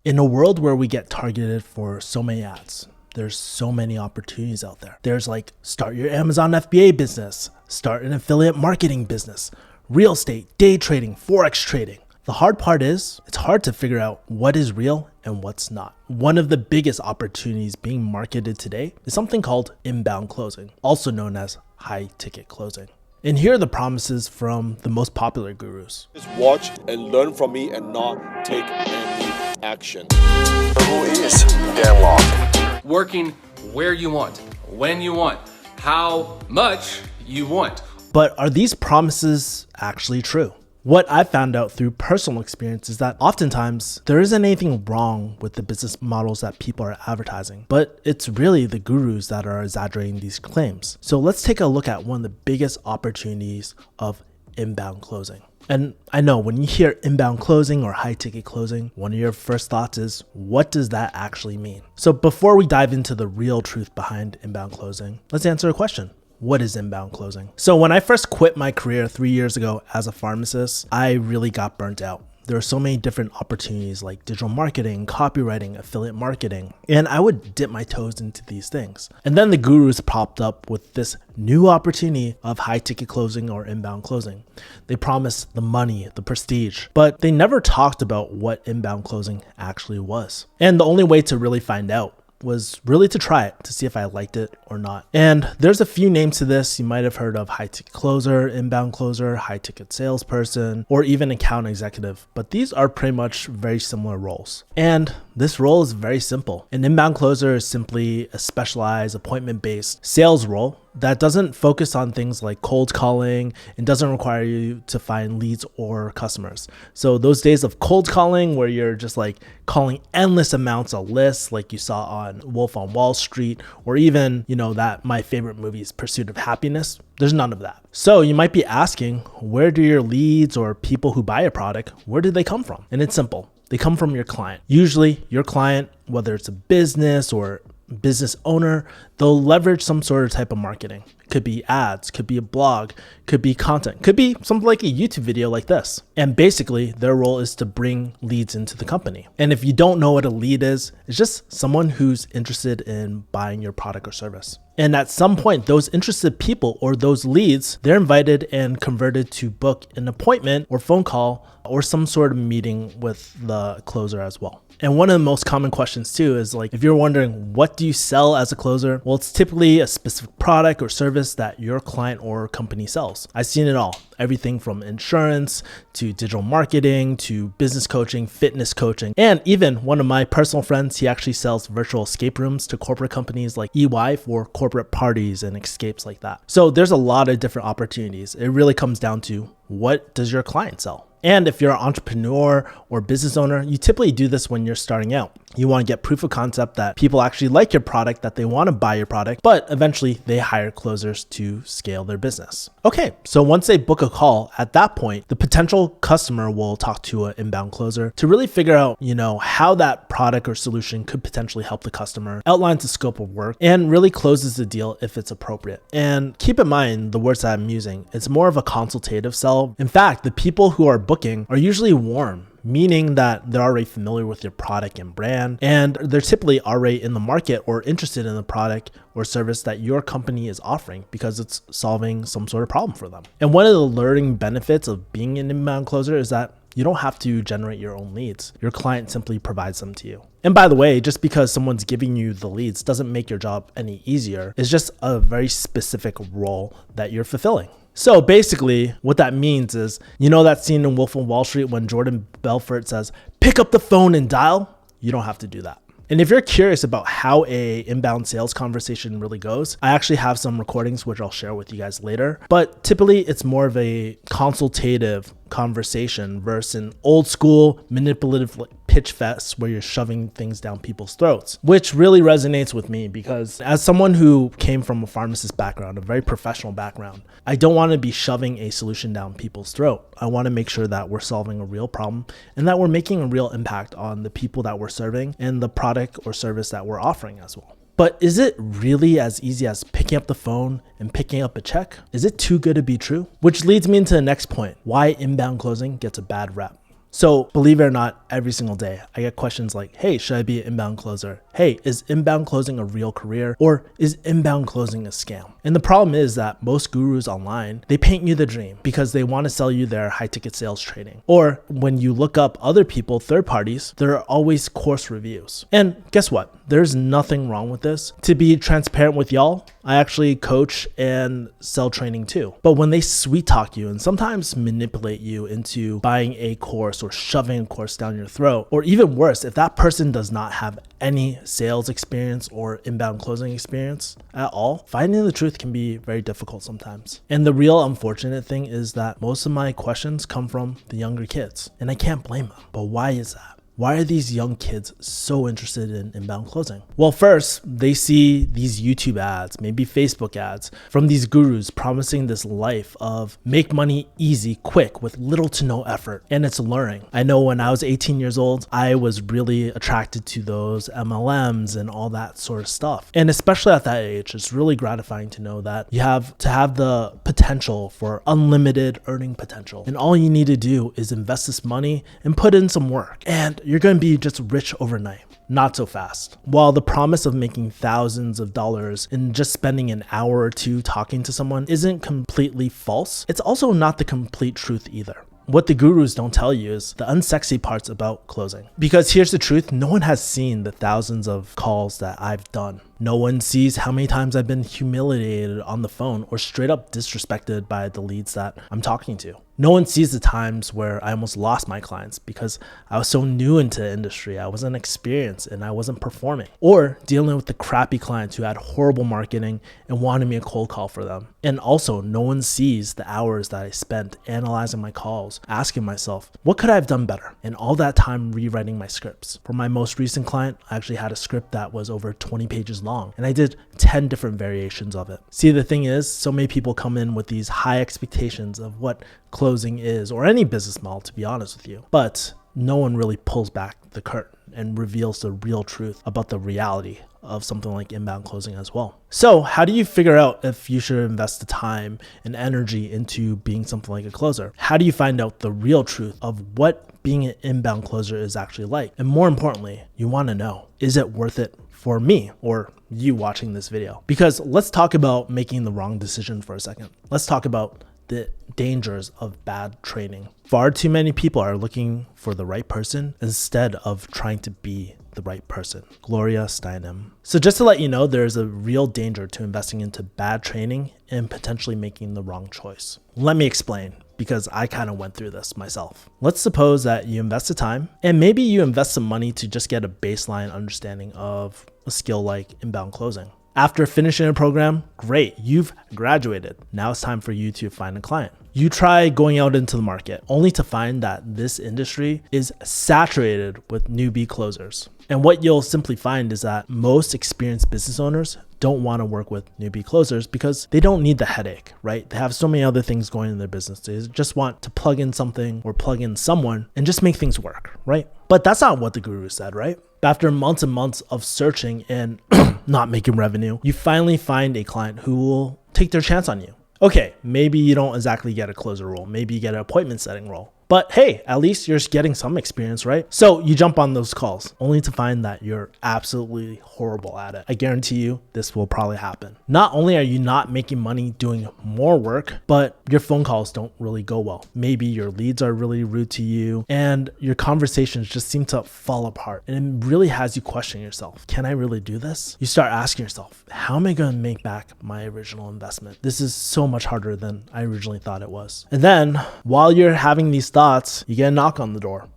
In a world where we get targeted for so many ads, there's so many opportunities out there. There's like start your Amazon FBA business, start an affiliate marketing business, real estate, day trading, forex trading. The hard part is it's hard to figure out what is real and what's not. One of the biggest opportunities being marketed today is something called inbound closing, also known as high ticket closing. And here are the promises from the most popular gurus. Just watch and learn from me and not take any action. Who is Dan Locke? Working where you want, when you want, how much you want. But are these promises actually true? What I found out through personal experience is that oftentimes there isn't anything wrong with the business models that people are advertising, but it's really the gurus that are exaggerating these claims. So let's take a look at one of the biggest opportunities of inbound closing. And I know when you hear inbound closing or high ticket closing, one of your first thoughts is, what does that actually mean? So before we dive into the real truth behind inbound closing, let's answer a question. What is inbound closing? So when I first quit my career 3 years ago as a pharmacist, I really got burnt out. There are so many different opportunities like digital marketing, copywriting, affiliate marketing, and I would dip my toes into these things. And then the gurus popped up with this new opportunity of high ticket closing or inbound closing. They promised the money, the prestige, but they never talked about what inbound closing actually was. And the only way to really find out was really to try it to see if I liked it or not. And there's a few names to this. You might have heard of high ticket closer, inbound closer, high ticket salesperson, or even account executive. But these are pretty much very similar roles. And this role is very simple. An inbound closer is simply a specialized appointment-based sales role that doesn't focus on things like cold calling and doesn't require you to find leads or customers. So those days of cold calling where you're just like calling endless amounts of lists like you saw on Wolf on Wall Street, or even, that my favorite movie is Pursuit of Happiness, there's none of that. So you might be asking, where do your leads or people who buy a product, where do they come from? And it's simple. They come from your client. Usually your client, whether it's a business or business owner, they'll leverage some sort of type of marketing. Could be ads, could be a blog, could be content, could be something like a YouTube video like this. And basically their role is to bring leads into the company. And if you don't know what a lead is, it's just someone who's interested in buying your product or service. And at some point, those interested people or those leads, they're invited and converted to book an appointment or phone call or some sort of meeting with the closer as well. And one of the most common questions too is like, if you're wondering, what do you sell as a closer? Well, it's typically a specific product or service that your client or company sells. I've seen it all. Everything from insurance to digital marketing to business coaching, fitness coaching, and even one of my personal friends, he actually sells virtual escape rooms to corporate companies like EY for corporate parties and escapes like that. So there's a lot of different opportunities. It really comes down to, what does your client sell? And if you're an entrepreneur or business owner, you typically do this when you're starting out. You want to get proof of concept that people actually like your product, that they want to buy your product, but eventually they hire closers to scale their business. Okay, so once they book a call, at that point, the potential customer will talk to an inbound closer to really figure out, how that product or solution could potentially help the customer, outlines the scope of work, and really closes the deal if it's appropriate. And keep in mind the words that I'm using, it's more of a consultative sell. In fact, the people who are booking are usually warm, meaning that they're already familiar with your product and brand, and they're typically already in the market or interested in the product or service that your company is offering because it's solving some sort of problem for them. And one of the learning benefits of being an inbound closer is that you don't have to generate your own leads. Your client simply provides them to you. And by the way, just because someone's giving you the leads doesn't make your job any easier. It's just a very specific role that you're fulfilling. So basically what that means is, that scene in Wolf on Wall Street when Jordan Belfort says, pick up the phone and dial? You don't have to do that. And if you're curious about how a inbound sales conversation really goes, I actually have some recordings which I'll share with you guys later. But typically it's more of a consultative conversation versus an old school manipulative pitch fest where you're shoving things down people's throats, which really resonates with me because as someone who came from a pharmacist background, a very professional background, I don't want to be shoving a solution down people's throat. I want to make sure that we're solving a real problem and that we're making a real impact on the people that we're serving and the product or service that we're offering as well. But is it really as easy as picking up the phone and picking up a check? Is it too good to be true? Which leads me into the next point, why inbound closing gets a bad rep. So believe it or not, every single day I get questions like, hey, should I be an inbound closer? Hey, is inbound closing a real career, or is inbound closing a scam? And the problem is that most gurus online, they paint you the dream because they want to sell you their high ticket sales training. Or when you look up other people, third parties, there are always course reviews. And guess what? There's nothing wrong with this. To be transparent with y'all, I actually coach and sell training too. But when they sweet talk you and sometimes manipulate you into buying a course or shoving a course down your throat, or even worse, if that person does not have any sales experience or inbound closing experience at all, finding the truth can be very difficult sometimes. And the real unfortunate thing is that most of my questions come from the younger kids, and I can't blame them. But why is that? Why are these young kids so interested in inbound closing? Well, first, they see these YouTube ads, maybe Facebook ads from these gurus promising this life of make money easy, quick, with little to no effort. And it's alluring. I know when I was 18 years old, I was really attracted to those MLMs and all that sort of stuff. And especially at that age, it's really gratifying to know that you have to have the potential for unlimited earning potential. And all you need to do is invest this money and put in some work. And you're going to be just rich overnight. Not so fast. While the promise of making thousands of dollars in just spending an hour or two talking to someone isn't completely false, it's also not the complete truth either. What the gurus don't tell you is the unsexy parts about closing. Because here's the truth, no one has seen the thousands of calls that I've done. No one sees how many times I've been humiliated on the phone or straight up disrespected by the leads that I'm talking to. No one sees the times where I almost lost my clients because I was so new into the industry, I wasn't experienced and I wasn't performing. Or dealing with the crappy clients who had horrible marketing and wanted me a cold call for them. And also, no one sees the hours that I spent analyzing my calls, asking myself, what could I have done better? And all that time rewriting my scripts. For my most recent client, I actually had a script that was over 20 pages long, and I did 10 different variations of it. See, the thing is, so many people come in with these high expectations of what closing is, or any business model, to be honest with you. But no one really pulls back the curtain and reveals the real truth about the reality of something like inbound closing as well. So how do you figure out if you should invest the time and energy into being something like a closer? How do you find out the real truth of what being an inbound closer is actually like? And more importantly, you want to know, is it worth it for me or you watching this video? Because let's talk about making the wrong decision for a second. Let's talk about the dangers of bad training. Far too many people are looking for the right person instead of trying to be the right person. Gloria Steinem. So just to let you know, there's a real danger to investing into bad training and potentially making the wrong choice. Let me explain, because I kind of went through this myself. Let's suppose that you invest the time and maybe you invest some money to just get a baseline understanding of a skill like inbound closing. After finishing a program, great, you've graduated. Now it's time for you to find a client. You try going out into the market only to find that this industry is saturated with newbie closers. And what you'll simply find is that most experienced business owners don't want to work with newbie closers because they don't need the headache, right? They have so many other things going in their business. They just want to plug in something or plug in someone and just make things work, right? But that's not what the guru said, right? After months and months of searching and not making revenue, you finally find a client who will take their chance on you. Okay, maybe you don't exactly get a closer role. Maybe you get an appointment setting role. But hey, at least you're getting some experience, right? So you jump on those calls only to find that you're absolutely horrible at it. I guarantee you this will probably happen. Not only are you not making money doing more work, but your phone calls don't really go well. Maybe your leads are really rude to you and your conversations just seem to fall apart. And it really has you questioning yourself. Can I really do this? You start asking yourself, how am I going to make back my original investment? This is so much harder than I originally thought it was. And then while you're having these thoughts, you get a knock on the door.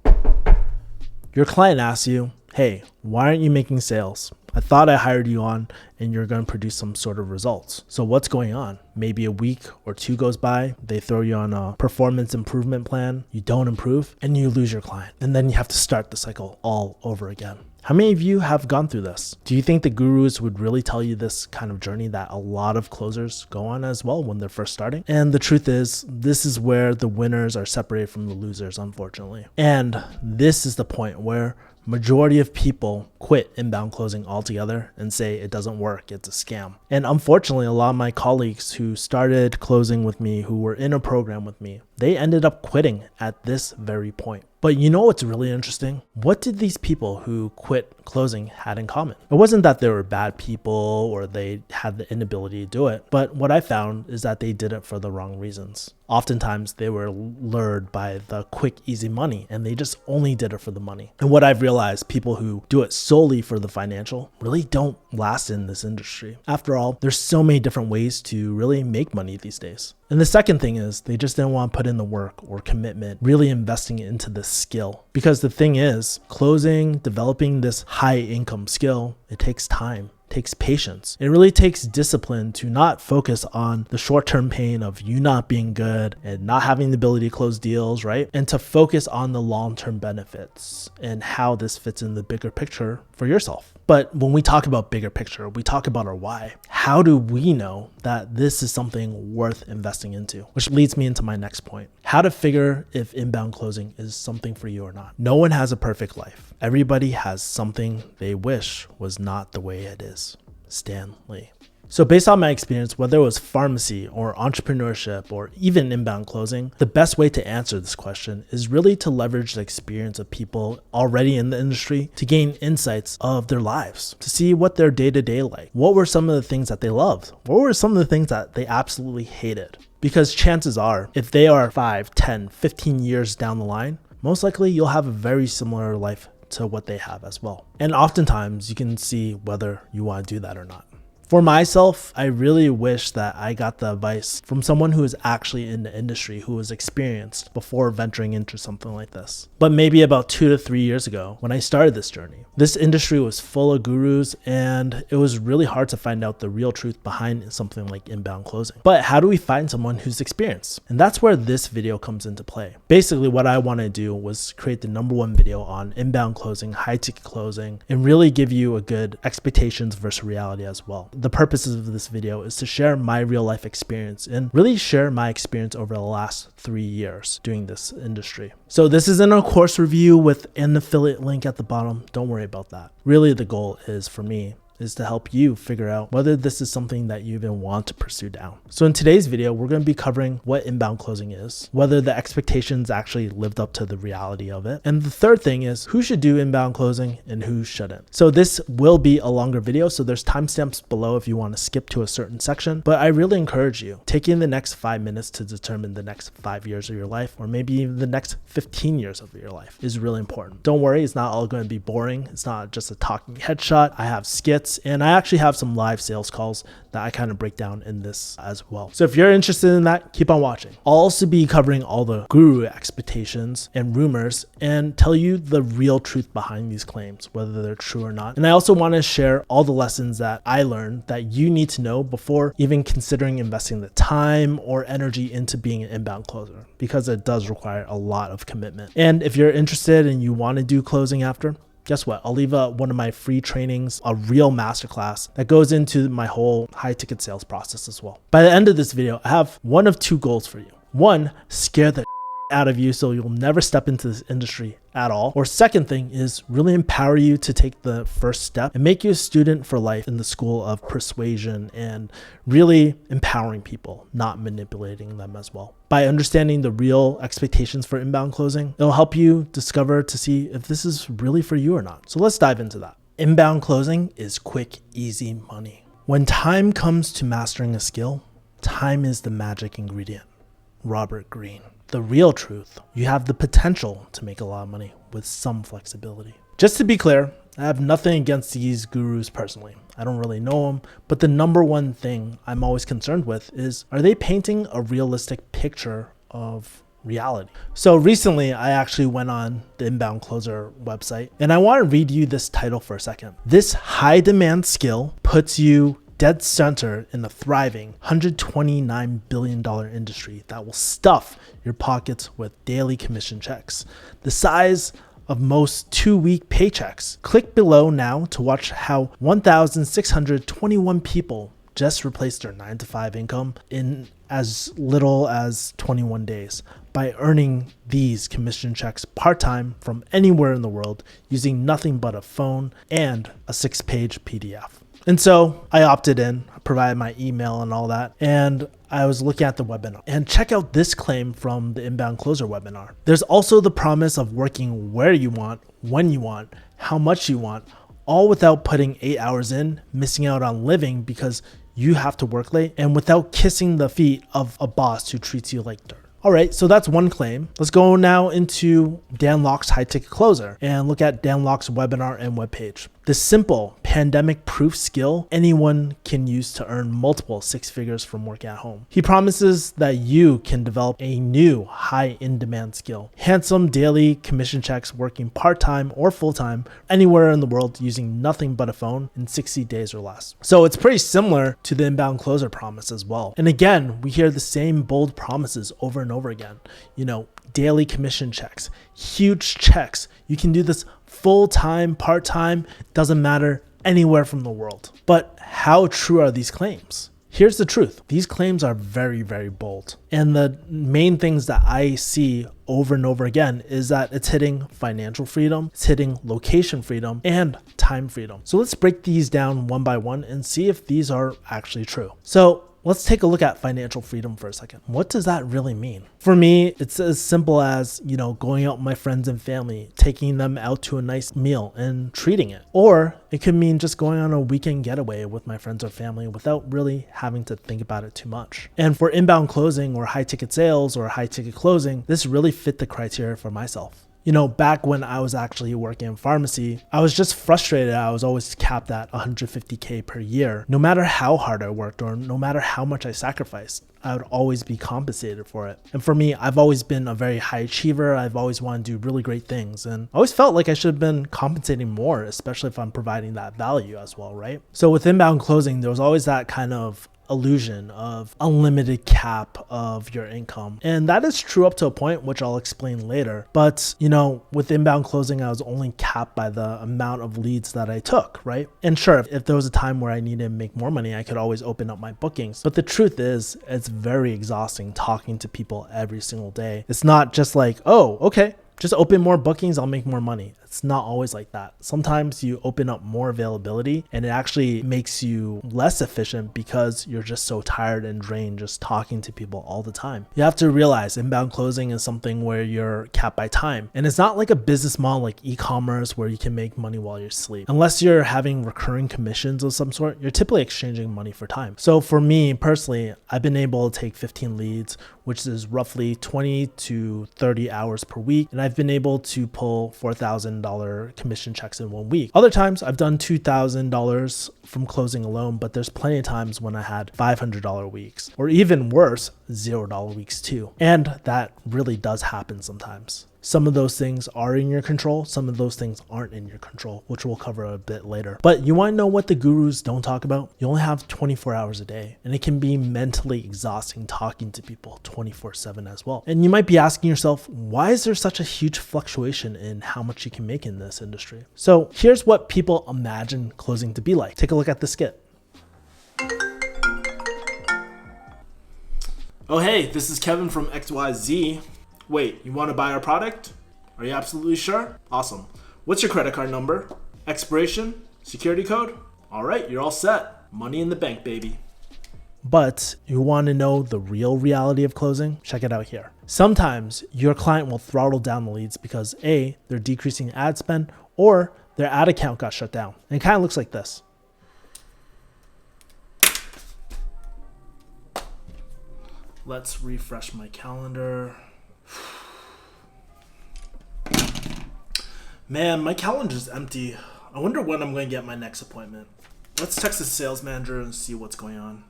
Your client asks you, hey, why aren't you making sales? I thought I hired you on and you're going to produce some sort of results. So what's going on? Maybe a week or two goes by, they throw you on a performance improvement plan, you don't improve, and you lose your client. And then you have to start the cycle all over again. How many of you have gone through this? Do you think the gurus would really tell you this kind of journey that a lot of closers go on as well when they're first starting? And the truth is, this is where the winners are separated from the losers, unfortunately. And this is the point where majority of people quit inbound closing altogether and say it doesn't work, it's a scam. And unfortunately, a lot of my colleagues who started closing with me, who were in a program with me, they ended up quitting at this very point. But you know what's really interesting? What did these people who quit closing had in common? It wasn't that they were bad people or they had the inability to do it, but what I found is that they did it for the wrong reasons. Oftentimes they were lured by the quick, easy money and they just only did it for the money. And what I've realized, people who do it solely for the financial really don't last in this industry. After all, there's so many different ways to really make money these days. And the second thing is they just didn't want to put in the work or commitment, really investing into this skill. Because the thing is, closing, developing this high income skill, it takes time. Takes patience. It really takes discipline to not focus on the short-term pain of you not being good and not having the ability to close deals, right? And to focus on the long-term benefits and how this fits in the bigger picture for yourself. But when we talk about bigger picture, we talk about our why. How do we know that this is something worth investing into? Which leads me into my next point. How to figure if inbound closing is something for you or not. No one has a perfect life. Everybody has something they wish was not the way it is. Stan Lee. So based on my experience, whether it was pharmacy or entrepreneurship or even inbound closing, the best way to answer this question is really to leverage the experience of people already in the industry to gain insights of their lives, to see what their day-to-day like. What were some of the things that they loved? What were some of the things that they absolutely hated? Because chances are, if they are 5, 10, 15 years down the line, most likely you'll have a very similar life to what they have as well. And oftentimes you can see whether you want to do that or not. For myself, I really wish that I got the advice from someone who is actually in the industry, who was experienced before venturing into something like this. But maybe about 2 to 3 years ago, when I started this journey, this industry was full of gurus and it was really hard to find out the real truth behind something like inbound closing. But how do we find someone who's experienced? And that's where this video comes into play. Basically, what I want to do was create the #1 video on inbound closing, high ticket closing, and really give you a good expectations versus reality as well. The purposes of this video is to share my real life experience and really share my experience over the last 3 years doing this industry. So this isn't a course review with an affiliate link at the bottom. Don't worry about that. Really, the goal is for me is to help you figure out whether this is something that you even want to pursue down. So in today's video, we're going to be covering what inbound closing is, whether the expectations actually lived up to the reality of it. And the third thing is who should do inbound closing and who shouldn't. So this will be a longer video, so there's timestamps below if you want to skip to a certain section, but I really encourage you taking the next 5 minutes to determine the next 5 years of your life, or maybe even the next 15 years of your life is really important. Don't worry, it's not all going to be boring. It's not just a talking headshot. I have skits, and I actually have some live sales calls that I kind of break down in this as well. So if you're interested in that, keep on watching. I'll also be covering all the guru expectations and rumors and tell you the real truth behind these claims, whether they're true or not. And I also want to share all the lessons that I learned that you need to know before even considering investing the time or energy into being an inbound closer, because it does require a lot of commitment. And if you're interested and you want to do closing after, guess what? I'll leave one of my free trainings, a real masterclass that goes into my whole high ticket sales process as well. By the end of this video, I have one of 2 goals for you. One, scare the out of you so you'll never step into this industry at all. Or second thing is really empower you to take the first step and make you a student for life in the school of persuasion and really empowering people, not manipulating them as well. By understanding the real expectations for inbound closing, it'll help you discover to see if this is really for you or not. So let's dive into that. Inbound closing is quick, easy money. When time comes to mastering a skill, time is the magic ingredient. Robert Greene. The real truth, you have the potential to make a lot of money with some flexibility. Just to be clear, I have nothing against these gurus personally. I don't really know them, but the #1 thing I'm always concerned with is, are they painting a realistic picture of reality? So recently, I actually went on the Inbound Closer website, and I want to read you this title for a second. This high demand skill puts you dead center in a thriving $129 billion industry that will stuff your pockets with daily commission checks, the size of most 2-week paychecks. Click below now to watch how 1,621 people just replaced their 9-to-5 income in as little as 21 days by earning these commission checks part-time from anywhere in the world using nothing but a phone and a 6-page PDF. And so I opted in, provided my email and all that, and I was looking at the webinar. And check out this claim from the Inbound Closer webinar. There's also the promise of working where you want, when you want, how much you want, all without putting 8 hours in, missing out on living because you have to work late, and without kissing the feet of a boss who treats you like dirt. All right, so that's one claim. Let's go now into Dan Locke's high ticket closer and look at Dan Locke's webinar and webpage. This simple pandemic proof skill anyone can use to earn multiple six figures from working at home. He promises that you can develop a new high in demand skill. Handsome daily commission checks working part-time or full-time anywhere in the world using nothing but a phone in 60 days or less. So it's pretty similar to the Inbound Closer promise as well. And again, we hear the same bold promises over and over again. You know, daily commission checks, huge checks. You can do this full-time, part-time, doesn't matter, anywhere from the world. But how true are these claims? Here's the truth. These claims are very, very bold. And the main things that I see over and over again is that it's hitting financial freedom, it's hitting location freedom, and time freedom. So let's break these down one by one and see if these are actually true. So let's take a look at financial freedom for a second. What does that really mean? For me, it's as simple as, you know, going out with my friends and family, taking them out to a nice meal and treating it. Or it could mean just going on a weekend getaway with my friends or family without really having to think about it too much. And for inbound closing or high ticket sales or high ticket closing, this really fit the criteria for myself. You know, back when I was actually working in pharmacy, I was just frustrated. I was always capped at 150K per year. No matter how hard I worked or no matter how much I sacrificed, I would always be compensated for it. And for me, I've always been a very high achiever. I've always wanted to do really great things. And I always felt like I should have been compensating more, especially if I'm providing that value as well, right? So with inbound closing, there was always that kind of illusion of unlimited cap of your income. And that is true up to a point, which I'll explain later. But, you know, with inbound closing, I was only capped by the amount of leads that I took, right? And sure, if there was a time where I needed to make more money, I could always open up my bookings. But the truth is, it's very exhausting talking to people every single day. It's not just like, oh, okay, just open more bookings, I'll make more money. It's not always like that. Sometimes you open up more availability and it actually makes you less efficient because you're just so tired and drained just talking to people all the time. You have to realize inbound closing is something where you're capped by time. And it's not like a business model like e-commerce where you can make money while you sleep. Unless you're having recurring commissions of some sort, you're typically exchanging money for time. So for me personally, I've been able to take 15 leads, which is roughly 20 to 30 hours per week. And I've been able to pull $4,000 commission checks in 1 week. Other times I've done $2,000 from closing alone, but there's plenty of times when I had $500 weeks, or even worse, $0 weeks too. And that really does happen sometimes. Some of those things are in your control. Some of those things aren't in your control, which we'll cover a bit later. But you want to know what the gurus don't talk about? You only have 24 hours a day, and it can be mentally exhausting talking to people 24/7 as well. And you might be asking yourself, why is there such a huge fluctuation in how much you can make in this industry? So here's what people imagine closing to be like. Take a look at the skit. Oh, hey, this is Kevin from XYZ. Wait, you want to buy our product? Are you absolutely sure? Awesome. What's your credit card number? Expiration? Security code? All right, you're all set. Money in the bank, baby. But you want to know the real reality of closing? Check it out here. Sometimes your client will throttle down the leads because A, they're decreasing ad spend, or their ad account got shut down. And it kind of looks like this. Let's refresh my calendar. Man, my calendar's empty. I wonder when I'm going to get my next appointment. Let's text the sales manager and see what's going on.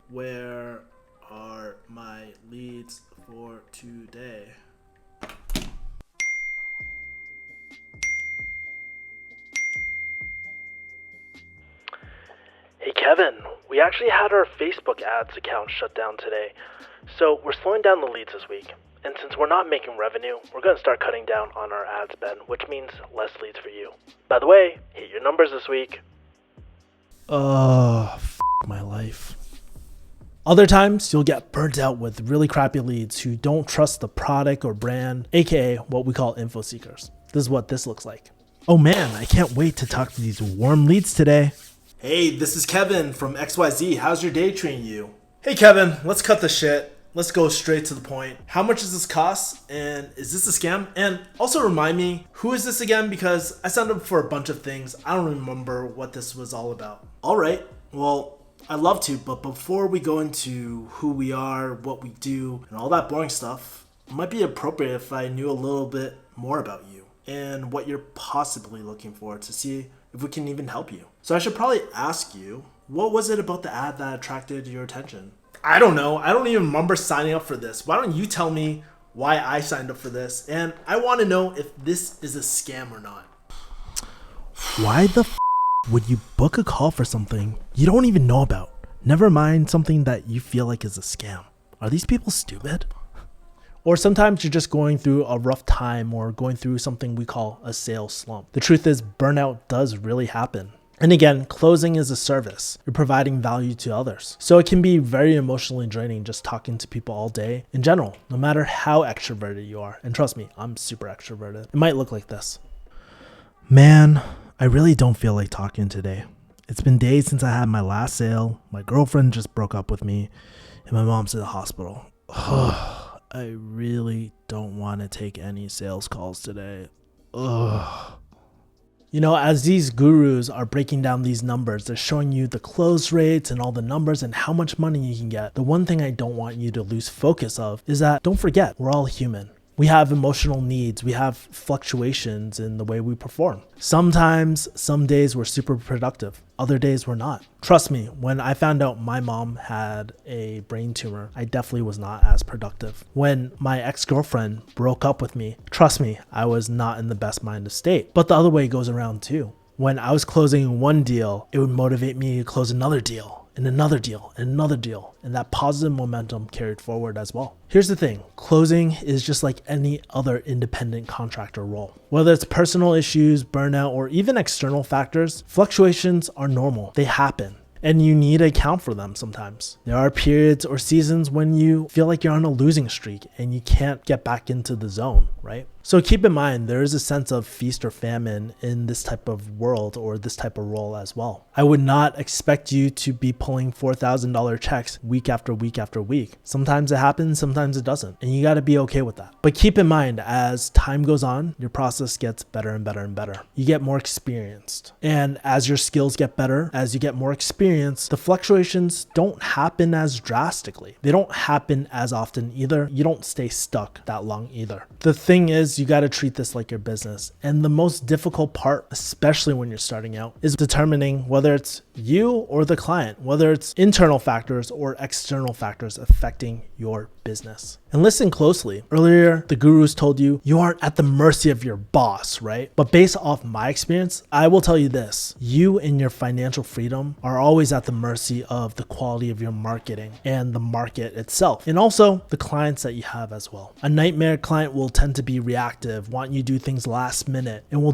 Where are my leads for today? Hey Kevin, we actually had our Facebook ads account shut down today. So we're slowing down the leads this week. And since we're not making revenue, we're going to start cutting down on our ad spend, which means less leads for you. By the way, hit your numbers this week. My life. Other times, you'll get burnt out with really crappy leads who don't trust the product or brand, aka what we call info seekers. This is what this looks like. Oh man, I can't wait to talk to these warm leads today. Hey, this is Kevin from XYZ. How's your day treating you? Hey Kevin, let's cut the shit. Let's go straight to the point. How much does this cost? And is this a scam? And also remind me, who is this again? Because I signed up for a bunch of things. I don't remember what this was all about. All right, well, I'd love to, but before we go into who we are, what we do, and all that boring stuff, it might be appropriate if I knew a little bit more about you and what you're possibly looking for to see if we can even help you. So I should probably ask you, what was it about the ad that attracted your attention? I don't know. I don't even remember signing up for this. Why don't you tell me why I signed up for this? And I want to know if this is a scam or not. Why the would you book a call for something you don't even know about? Never mind something that you feel like is a scam. Are these people stupid? Or sometimes you're just going through a rough time or going through something we call a sales slump. The truth is, burnout does really happen. And again, closing is a service. You're providing value to others. So it can be very emotionally draining just talking to people all day in general, no matter how extroverted you are. And trust me, I'm super extroverted. It might look like this. Man, I really don't feel like talking today. It's been days since I had my last sale. My girlfriend just broke up with me and my mom's in the hospital. I really don't want to take any sales calls today. Ugh. You know, as these gurus are breaking down these numbers, they're showing you the close rates and all the numbers and how much money you can get. The one thing I don't want you to lose focus of is that don't forget, we're all human. We have emotional needs. We have fluctuations in the way we perform. Sometimes, some days we're super productive. Other days we're not. Trust me, when I found out my mom had a brain tumor, I definitely was not as productive. When my ex-girlfriend broke up with me, trust me, I was not in the best minded state. But the other way goes around too. When I was closing one deal, it would motivate me to close another deal. And another deal, and another deal, and that positive momentum carried forward as well. Here's the thing, closing is just like any other independent contractor role. Whether it's personal issues, burnout, or even external factors, fluctuations are normal, they happen. And you need to account for them sometimes. There are periods or seasons when you feel like you're on a losing streak and you can't get back into the zone, right? So keep in mind, there is a sense of feast or famine in this type of world or this type of role as well. I would not expect you to be pulling $4,000 checks week after week after week. Sometimes it happens, sometimes it doesn't. And you gotta be okay with that. But keep in mind, as time goes on, your process gets better and better and better. You get more experienced. And as your skills get better, as you get more experience, the fluctuations don't happen as drastically. They don't happen as often either. You don't stay stuck that long either. The thing is, you got to treat this like your business. And the most difficult part, especially when you're starting out, is determining whether it's you or the client, whether it's internal factors or external factors affecting your business. And listen closely. Earlier, the gurus told you you aren't at the mercy of your boss, right? But based off my experience, I will tell you this. You and your financial freedom are always at the mercy of the quality of your marketing and the market itself, and also the clients that you have as well. A nightmare client will tend to be reactive, want you to do things last minute, and will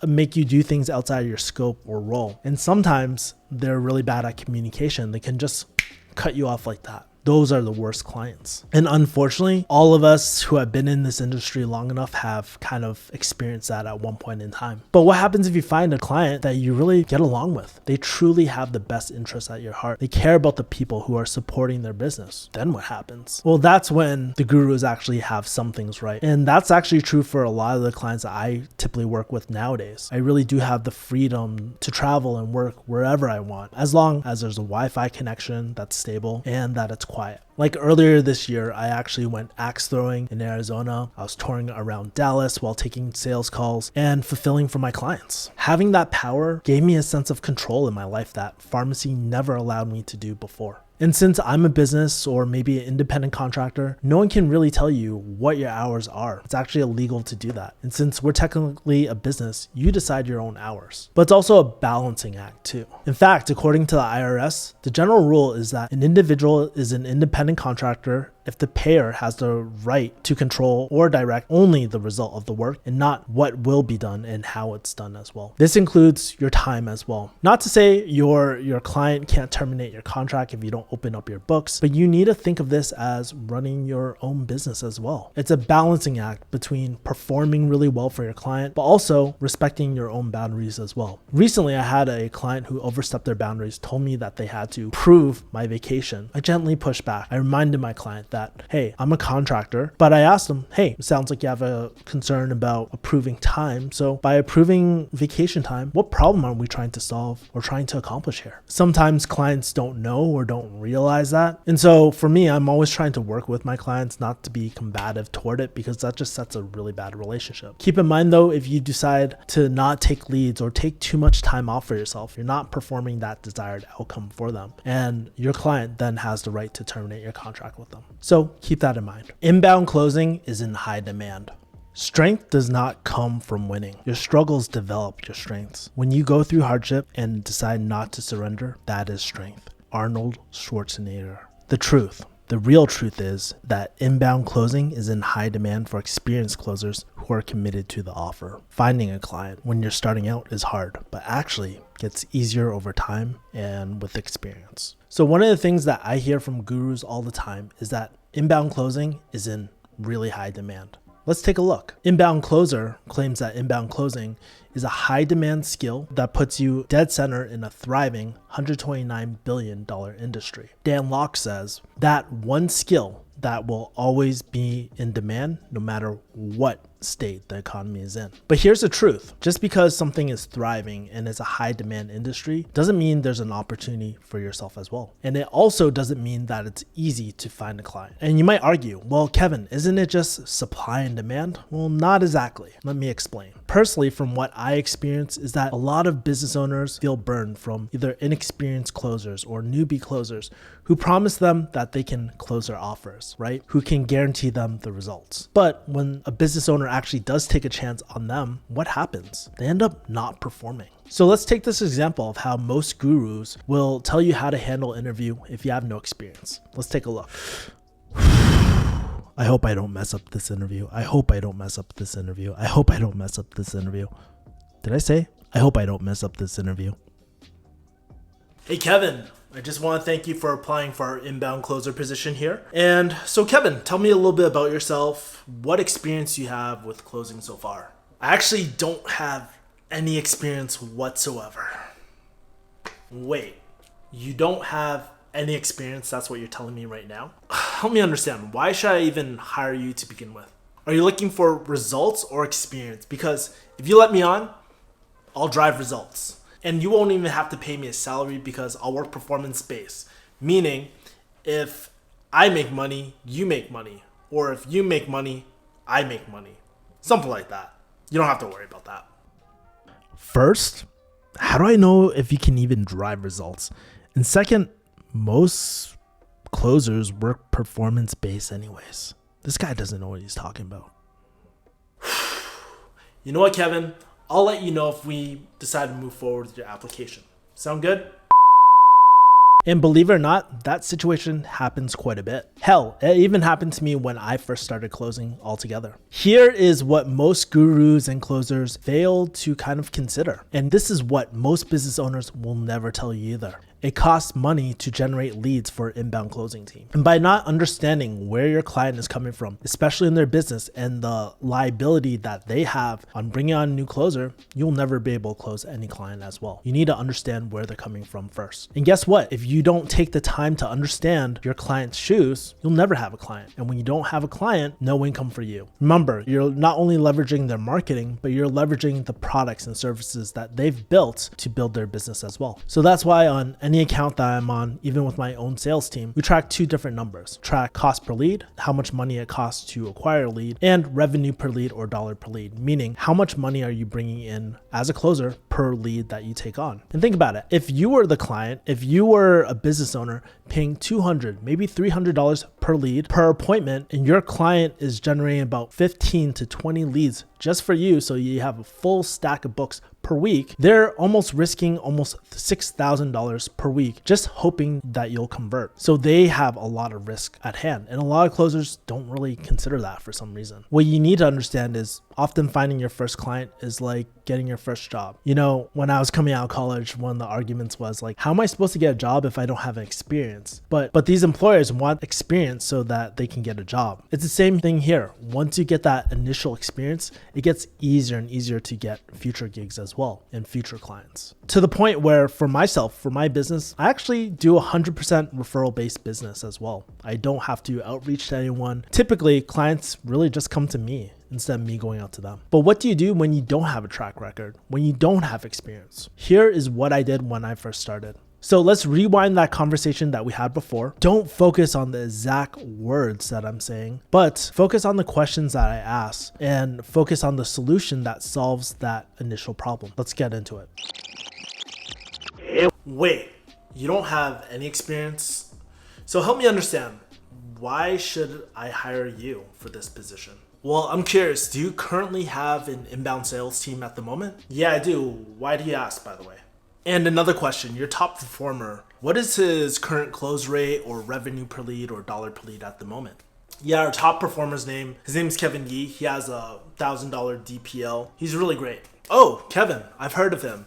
make you do things outside your scope or role. And sometimes they're really bad at communication. They can just cut you off like that. Those are the worst clients. And unfortunately, all of us who have been in this industry long enough have kind of experienced that at one point in time. But what happens if you find a client that you really get along with? They truly have the best interests at your heart. They care about the people who are supporting their business. Then what happens? Well, that's when the gurus actually have some things right. And that's actually true for a lot of the clients that I typically work with nowadays. I really do have the freedom to travel and work wherever I want, as long as there's a Wi-Fi connection that's stable and that it's quiet. Like earlier this year, I actually went axe throwing in Arizona. I was touring around Dallas while taking sales calls and fulfilling for my clients. Having that power gave me a sense of control in my life that pharmacy never allowed me to do before. And since I'm a business or maybe an independent contractor, no one can really tell you what your hours are. It's actually illegal to do that. And since we're technically a business, you decide your own hours. But it's also a balancing act too. In fact, according to the IRS, the general rule is that an individual is an independent contractor if the payer has the right to control or direct only the result of the work and not what will be done and how it's done as well. This includes your time as well. Not to say your client can't terminate your contract if you don't open up your books, but you need to think of this as running your own business as well. It's a balancing act between performing really well for your client, but also respecting your own boundaries as well. Recently, I had a client who overstepped their boundaries, told me that they had to prove my vacation. I gently pushed back. I reminded my client that, hey, I'm a contractor, but I asked them, hey, it sounds like you have a concern about approving time. So by approving vacation time, what problem are we trying to solve or trying to accomplish here? Sometimes clients don't know or don't realize that. And so for me, I'm always trying to work with my clients, not to be combative toward it, because that just sets a really bad relationship. Keep in mind though, if you decide to not take leads or take too much time off for yourself, you're not performing that desired outcome for them. And your client then has the right to terminate your contract with them. So keep that in mind. Inbound closing is in high demand. Strength does not come from winning. Your struggles develop your strengths. When you go through hardship and decide not to surrender, that is strength. Arnold Schwarzenegger. The real truth is that inbound closing is in high demand for experienced closers who are committed to the offer. Finding a client when you're starting out is hard, but actually gets easier over time and with experience. So one of the things that I hear from gurus all the time is that inbound closing is in really high demand. Let's take a look. Inbound Closer claims that inbound closing is a high demand skill that puts you dead center in a thriving $129 billion industry. Dan Locke says that one skill that will always be in demand no matter what state the economy is in. But here's the truth. Just because something is thriving and is a high demand industry doesn't mean there's an opportunity for yourself as well. And it also doesn't mean that it's easy to find a client. And you might argue, well, Kevin, isn't it just supply and demand? Well, not exactly. Let me explain. Personally, from what I experience is that a lot of business owners feel burned from either inexperienced closers or newbie closers who promise them that they can close their offers, right? Who can guarantee them the results. But when a business owner actually does take a chance on them, what happens? They end up not performing. So let's take this example of how most gurus will tell you how to handle an interview if you have no experience. Let's take a look. I hope I don't mess up this interview. I hope I don't mess up this interview. I hope I don't mess up this interview. Did I say? I hope I don't mess up this interview. Hey, Kevin. I just want to thank you for applying for our inbound closer position here. And so Kevin, tell me a little bit about yourself. What experience you have with closing so far? I actually don't have any experience whatsoever. Wait, you don't have any experience? That's what you're telling me right now? Help me understand. Why should I even hire you to begin with? Are you looking for results or experience? Because if you let me on, I'll drive results. And you won't even have to pay me a salary because I'll work performance-based. Meaning, if I make money, you make money. Or if you make money, I make money. Something like that. You don't have to worry about that. First, how do I know if you can even drive results? And second, most closers work performance-based anyways. This guy doesn't know what he's talking about. You know what, Kevin? I'll let you know if we decide to move forward with your application. Sound good? And believe it or not, that situation happens quite a bit. Hell, it even happened to me when I first started closing altogether. Here is what most gurus and closers fail to kind of consider. And this is what most business owners will never tell you either. It costs money to generate leads for an inbound closing team. And by not understanding where your client is coming from, especially in their business and the liability that they have on bringing on a new closer, you'll never be able to close any client as well. You need to understand where they're coming from first. And guess what? If you don't take the time to understand your client's shoes, you'll never have a client. And when you don't have a client, no income for you. Remember, you're not only leveraging their marketing, but you're leveraging the products and services that they've built to build their business as well. So that's why on any account that I'm on, even with my own sales team, we track two different numbers. Track cost per lead, how much money it costs to acquire a lead, and revenue per lead or dollar per lead, meaning how much money are you bringing in as a closer per lead that you take on. And think about it. If you were the client, if you were a business owner paying $200, maybe $300 per lead per appointment, and your client is generating about 15 to 20 leads just for you, so you have a full stack of books per week, they're almost risking almost $6,000 per week just hoping that you'll convert. So they have a lot of risk at hand, and a lot of closers don't really consider that for some reason. What you need to understand is often finding your first client is like getting your first job. You know, when I was coming out of college, one of the arguments was like, how am I supposed to get a job if I don't have experience? But these employers want experience so that they can get a job. It's the same thing here. Once you get that initial experience, it gets easier and easier to get future gigs as well and future clients. To the point where for myself, for my business, I actually do 100% referral based business as well. I don't have to outreach to anyone. Typically, clients really just come to me instead of me going out to them. But what do you do when you don't have a track record, when you don't have experience? Here is what I did when I first started. So let's rewind that conversation that we had before. Don't focus on the exact words that I'm saying, but focus on the questions that I ask and focus on the solution that solves that initial problem. Let's get into it. Wait, you don't have any experience? So help me understand, why should I hire you for this position? Well, I'm curious, do you currently have an inbound sales team at the moment? Yeah, I do. Why do you ask, by the way? And another question, your top performer, what is his current close rate or revenue per lead or dollar per lead at the moment? Yeah, our top performer's his name's Kevin Yee. He has a $1,000 DPL. He's really great. Oh, Kevin, I've heard of him.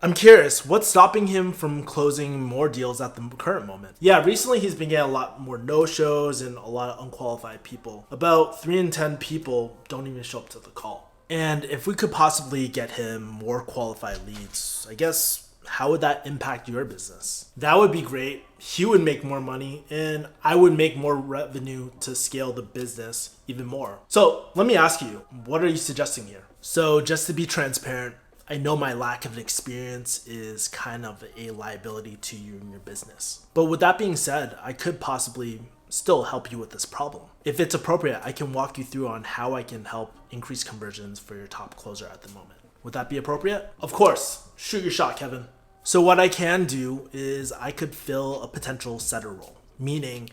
I'm curious, what's stopping him from closing more deals at the current moment? Yeah, recently he's been getting a lot more no-shows and a lot of unqualified people. About 3 in 10 people don't even show up to the call. And if we could possibly get him more qualified leads, I guess, how would that impact your business? That would be great. He would make more money and I would make more revenue to scale the business even more. So let me ask you, what are you suggesting here? So just to be transparent, I know my lack of experience is kind of a liability to you and your business. But with that being said, I could possibly still help you with this problem. If it's appropriate, I can walk you through on how I can help increase conversions for your top closer at the moment. Would that be appropriate? Of course. Shoot your shot, Kevin. So what I can do is I could fill a potential setter role, meaning,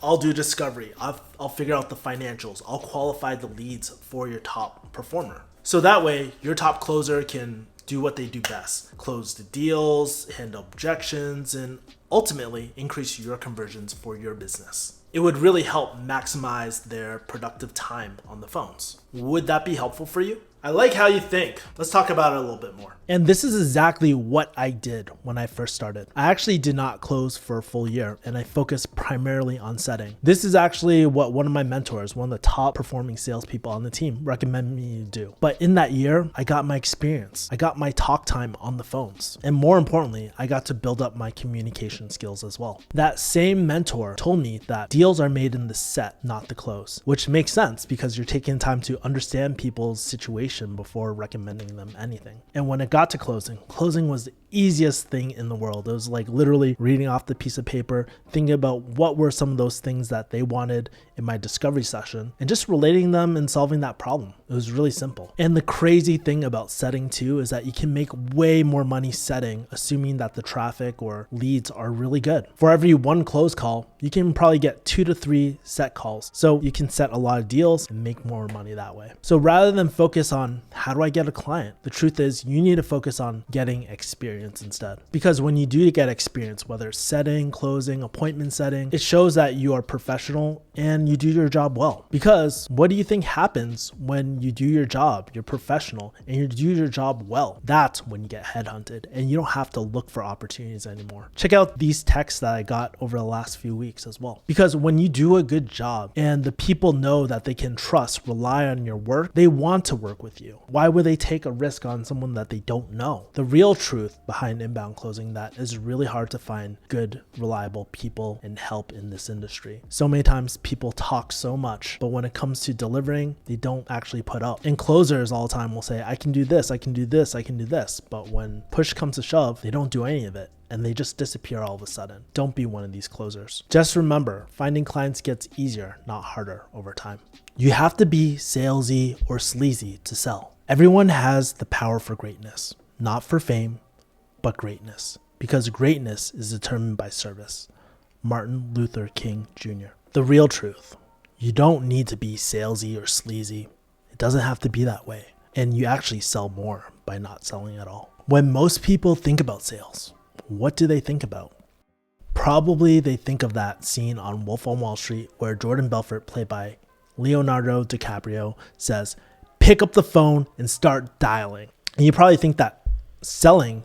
I'll do discovery. I'll figure out the financials. I'll qualify the leads for your top performer. So that way, your top closer can do what they do best, close the deals, handle objections, and ultimately increase your conversions for your business. It would really help maximize their productive time on the phones. Would that be helpful for you? I like how you think. Let's talk about it a little bit more. And this is exactly what I did when I first started. I actually did not close for a full year and I focused primarily on setting. This is actually what one of my mentors, one of the top performing salespeople on the team, recommended me to do. But in that year, I got my experience. I got my talk time on the phones. And more importantly, I got to build up my communication skills as well. That same mentor told me that deals are made in the set, not the close, which makes sense because you're taking time to understand people's situation before recommending them anything. And when it got to closing was the easiest thing in the world. It was like literally reading off the piece of paper, thinking about what were some of those things that they wanted in my discovery session and just relating them and solving that problem. It was really simple. And the crazy thing about setting too is that you can make way more money setting, assuming that the traffic or leads are really good. For every one close call, you can probably get 2 to 3 set calls. So you can set a lot of deals and make more money that way. So rather than focus on how do I get a client, the truth is you need to focus on getting experience instead. Because when you do get experience, whether it's setting, closing, appointment setting, it shows that you are professional and you do your job well. Because what do you think happens when you do your job, you're professional and you do your job well? That's when you get headhunted and you don't have to look for opportunities anymore. Check out these texts that I got over the last few weeks as well. Because when you do a good job and the people know that they can trust, rely on your work, they want to work with you. Why would they take a risk on someone that they don't know? The real truth behind inbound closing that is really hard to find good, reliable people and help in this industry. So many times people talk so much, but when it comes to delivering, they don't actually put up. And closers all the time will say, I can do this, I can do this, I can do this. But when push comes to shove, they don't do any of it. And they just disappear all of a sudden. Don't be one of these closers. Just remember, finding clients gets easier, not harder over time. You have to be salesy or sleazy to sell. Everyone has the power for greatness, not for fame, but greatness. Because greatness is determined by service. Martin Luther King Jr. The real truth. You don't need to be salesy or sleazy. It doesn't have to be that way. And you actually sell more by not selling at all. When most people think about sales, what do they think about? Probably they think of that scene on Wolf on Wall Street where Jordan Belfort, played by Leonardo DiCaprio, says, pick up the phone and start dialing. And you probably think that selling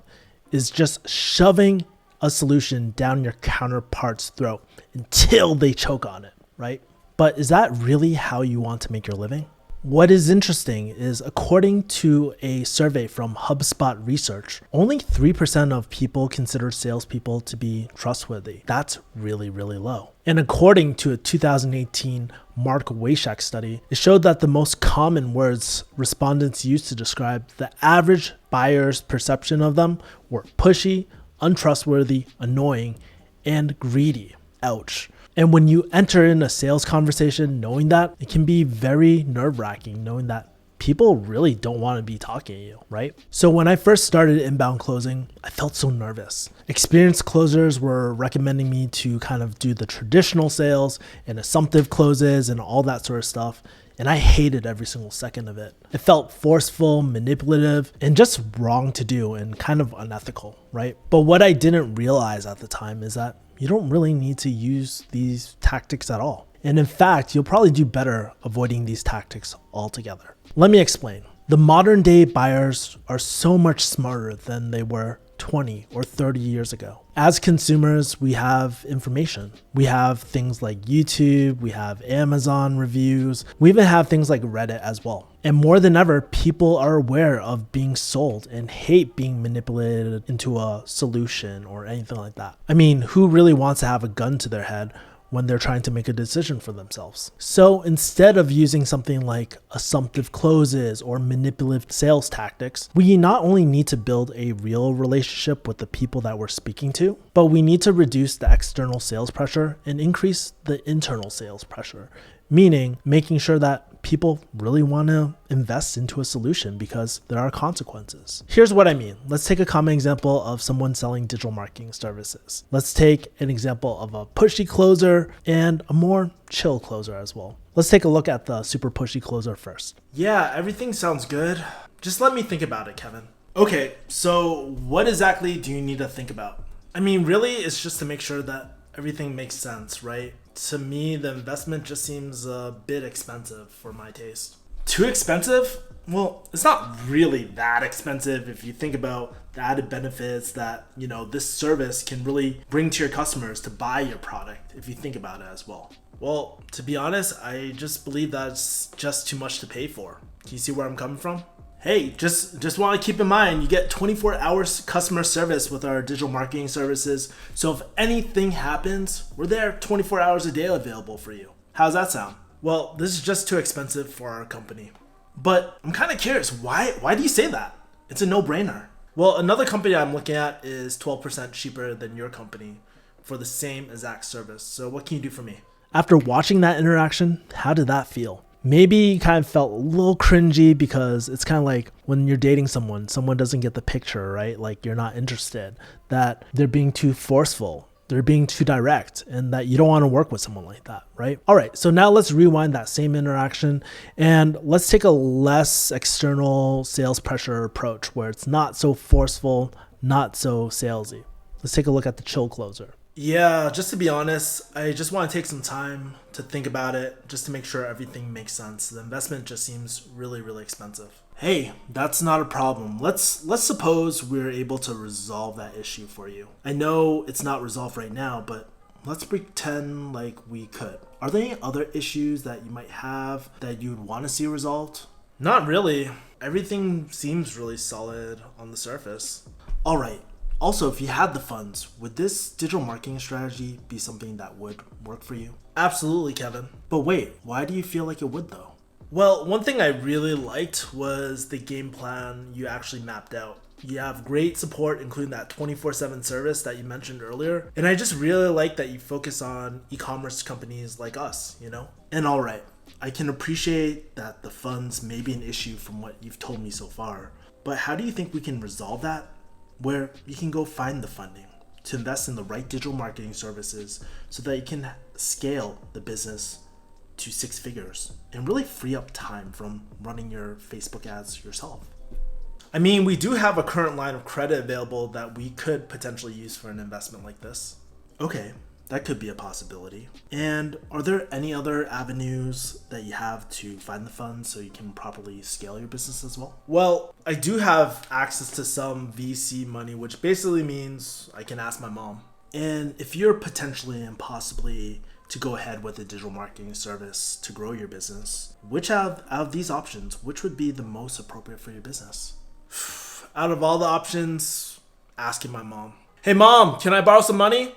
is just shoving a solution down your counterpart's throat until they choke on it, right? But is that really how you want to make your living? What is interesting is, according to a survey from HubSpot Research, only 3% of people consider salespeople to be trustworthy. That's really, really low. And according to a 2018 Mark Weishak study, it showed that the most common words respondents used to describe the average buyer's perception of them were pushy, untrustworthy, annoying, and greedy. Ouch. And when you enter in a sales conversation knowing that, it can be very nerve-wracking knowing that people really don't want to be talking to you, right? So when I first started inbound closing, I felt so nervous. Experienced closers were recommending me to kind of do the traditional sales and assumptive closes and all that sort of stuff. And I hated every single second of it. It felt forceful, manipulative, and just wrong to do and kind of unethical, right? But what I didn't realize at the time is that you don't really need to use these tactics at all. And in fact, you'll probably do better avoiding these tactics altogether. Let me explain. The modern day buyers are so much smarter than they were 20 or 30 years ago. As consumers, we have information. We have things like YouTube, we have Amazon reviews, we even have things like Reddit as well. And more than ever, people are aware of being sold and hate being manipulated into a solution or anything like that. I mean, who really wants to have a gun to their head when they're trying to make a decision for themselves? So instead of using something like assumptive closes or manipulative sales tactics, we not only need to build a real relationship with the people that we're speaking to, but we need to reduce the external sales pressure and increase the internal sales pressure, meaning making sure that people really want to invest into a solution because there are consequences. Here's what I mean. Let's take a common example of someone selling digital marketing services. Let's take an example of a pushy closer and a more chill closer as well. Let's take a look at the super pushy closer first. Yeah, everything sounds good. Just let me think about it, Kevin. Okay, so what exactly do you need to think about? I mean, really, it's just to make sure that everything makes sense, right? To me, the investment just seems a bit expensive for my taste. Too expensive? Well, it's not really that expensive if you think about the added benefits that, this service can really bring to your customers to buy your product, if you think about it as well. Well, to be honest, I just believe that's just too much to pay for. Do you see where I'm coming from? Hey, just want to keep in mind, you get 24 hours customer service with our digital marketing services. So if anything happens, we're there 24 hours a day available for you. How's that sound? Well, this is just too expensive for our company. But I'm kind of curious, why do you say that? It's a no-brainer. Well, another company I'm looking at is 12% cheaper than your company for the same exact service. So what can you do for me? After watching that interaction, how did that feel? Maybe you kind of felt a little cringy because it's kind of like when you're dating someone doesn't get the picture, right? Like you're not interested, that they're being too forceful, they're being too direct, and that you don't want to work with someone like that, right? All right, so now let's rewind that same interaction and let's take a less external sales pressure approach where it's not so forceful, not so salesy. Let's take a look at the chill closer. Yeah, just to be honest, I just want to take some time to think about it just to make sure everything makes sense. The investment just seems really, really expensive. Hey, that's not a problem. Let's suppose we're able to resolve that issue for you. I know it's not resolved right now, but let's pretend like we could. Are there any other issues that you might have that you'd want to see resolved? Not really. Everything seems really solid on the surface. All right. Also, if you had the funds, would this digital marketing strategy be something that would work for you? Absolutely, Kevin. But wait, why do you feel like it would though? Well, one thing I really liked was the game plan you actually mapped out. You have great support, including that 24/7 service that you mentioned earlier. And I just really like that you focus on e-commerce companies like us, And all right, I can appreciate that the funds may be an issue from what you've told me so far. But how do you think we can resolve that? Where you can go find the funding to invest in the right digital marketing services so that you can scale the business to 6 figures and really free up time from running your Facebook ads yourself. I mean, we do have a current line of credit available that we could potentially use for an investment like this. Okay, that could be a possibility. And are there any other avenues that you have to find the funds so you can properly scale your business as well? Well, I do have access to some VC money, which basically means I can ask my mom. And if you're potentially and possibly to go ahead with a digital marketing service to grow your business, which out of these options, which would be the most appropriate for your business? Out of all the options, asking my mom. Hey mom, can I borrow some money?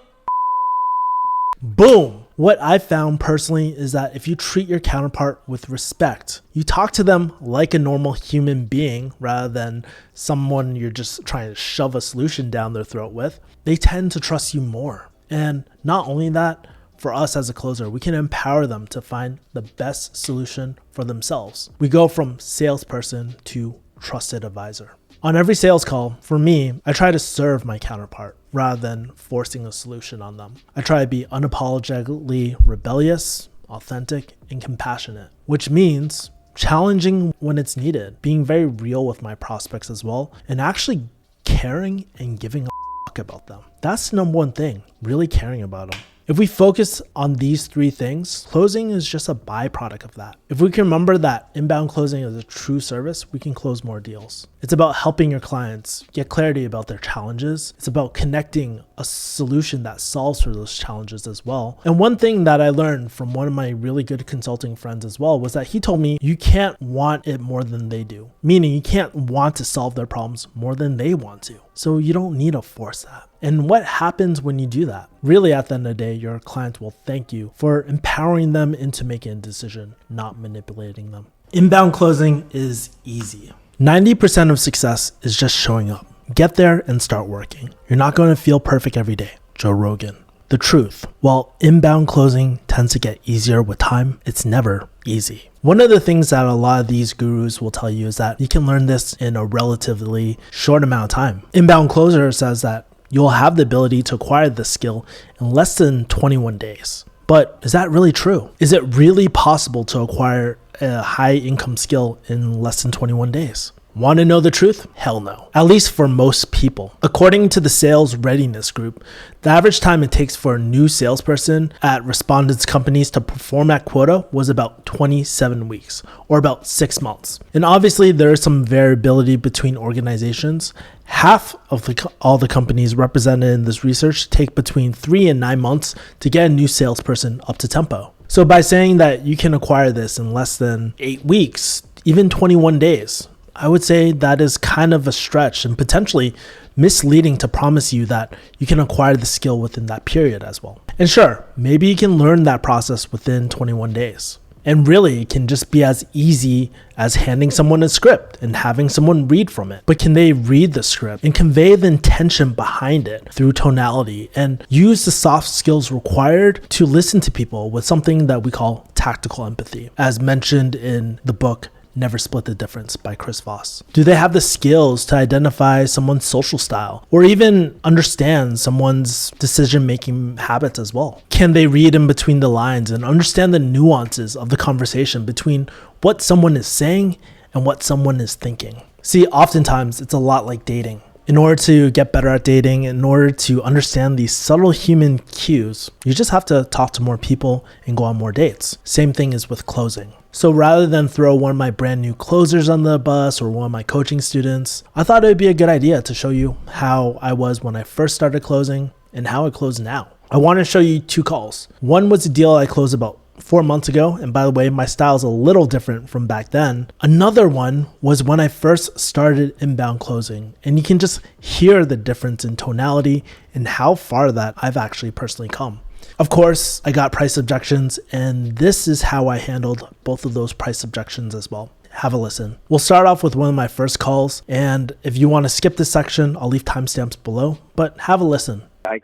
Boom! What I found personally is that if you treat your counterpart with respect, you talk to them like a normal human being rather than someone you're just trying to shove a solution down their throat with, they tend to trust you more. And not only that, for us as a closer, we can empower them to find the best solution for themselves. We go from salesperson to trusted advisor. On every sales call, for me, I try to serve my counterpart rather than forcing a solution on them. I try to be unapologetically rebellious, authentic, and compassionate, which means challenging when it's needed, being very real with my prospects as well, and actually caring and giving a fuck about them. That's the number one thing, really caring about them. If we focus on these three things, closing is just a byproduct of that. If we can remember that inbound closing is a true service, we can close more deals. It's about helping your clients get clarity about their challenges. It's about connecting a solution that solves for those challenges as well. And one thing that I learned from one of my really good consulting friends as well was that he told me you can't want it more than they do. Meaning you can't want to solve their problems more than they want to. So you don't need to force that. And what happens when you do that? Really, at the end of the day, your client will thank you for empowering them into making a decision, not manipulating them. Inbound closing is easy. 90% of success is just showing up. Get there and start working. You're not going to feel perfect every day. Joe Rogan. The truth, while inbound closing tends to get easier with time, it's never easy. One of the things that a lot of these gurus will tell you is that you can learn this in a relatively short amount of time. Inbound closer says that you'll have the ability to acquire this skill in less than 21 days. But is that really true? Is it really possible to acquire a high income skill in less than 21 days? Want to know the truth? Hell no. At least for most people. According to the Sales Readiness Group, the average time it takes for a new salesperson at respondents' companies to perform at quota was about 27 weeks, or about 6 months. And obviously there is some variability between organizations. Half of all the companies represented in this research take between 3 and 9 months to get a new salesperson up to tempo. So by saying that you can acquire this in less than 8 weeks, even 21 days, I would say that is kind of a stretch and potentially misleading to promise you that you can acquire the skill within that period as well. And sure, maybe you can learn that process within 21 days. And really, it can just be as easy as handing someone a script and having someone read from it. But can they read the script and convey the intention behind it through tonality and use the soft skills required to listen to people with something that we call tactical empathy, as mentioned in the book Never Split the Difference by Chris Voss? Do they have the skills to identify someone's social style or even understand someone's decision-making habits as well? Can they read in between the lines and understand the nuances of the conversation between what someone is saying and what someone is thinking? See, oftentimes it's a lot like dating. In order to get better at dating, in order to understand these subtle human cues, you just have to talk to more people and go on more dates. Same thing is with closing. So rather than throw one of my brand new closers on the bus or one of my coaching students, I thought it would be a good idea to show you how I was when I first started closing and how I close now. I want to show you 2 calls. One was a deal I closed about 4 months ago, and by the way, my style is a little different from back then. Another one was when I first started inbound closing, and you can just hear the difference in tonality and how far that I've actually personally come. Of course, I got price objections, and this is how I handled both of those price objections as well. Have a listen. We'll start off with one of my first calls, and if you want to skip this section, I'll leave timestamps below, but have a listen. I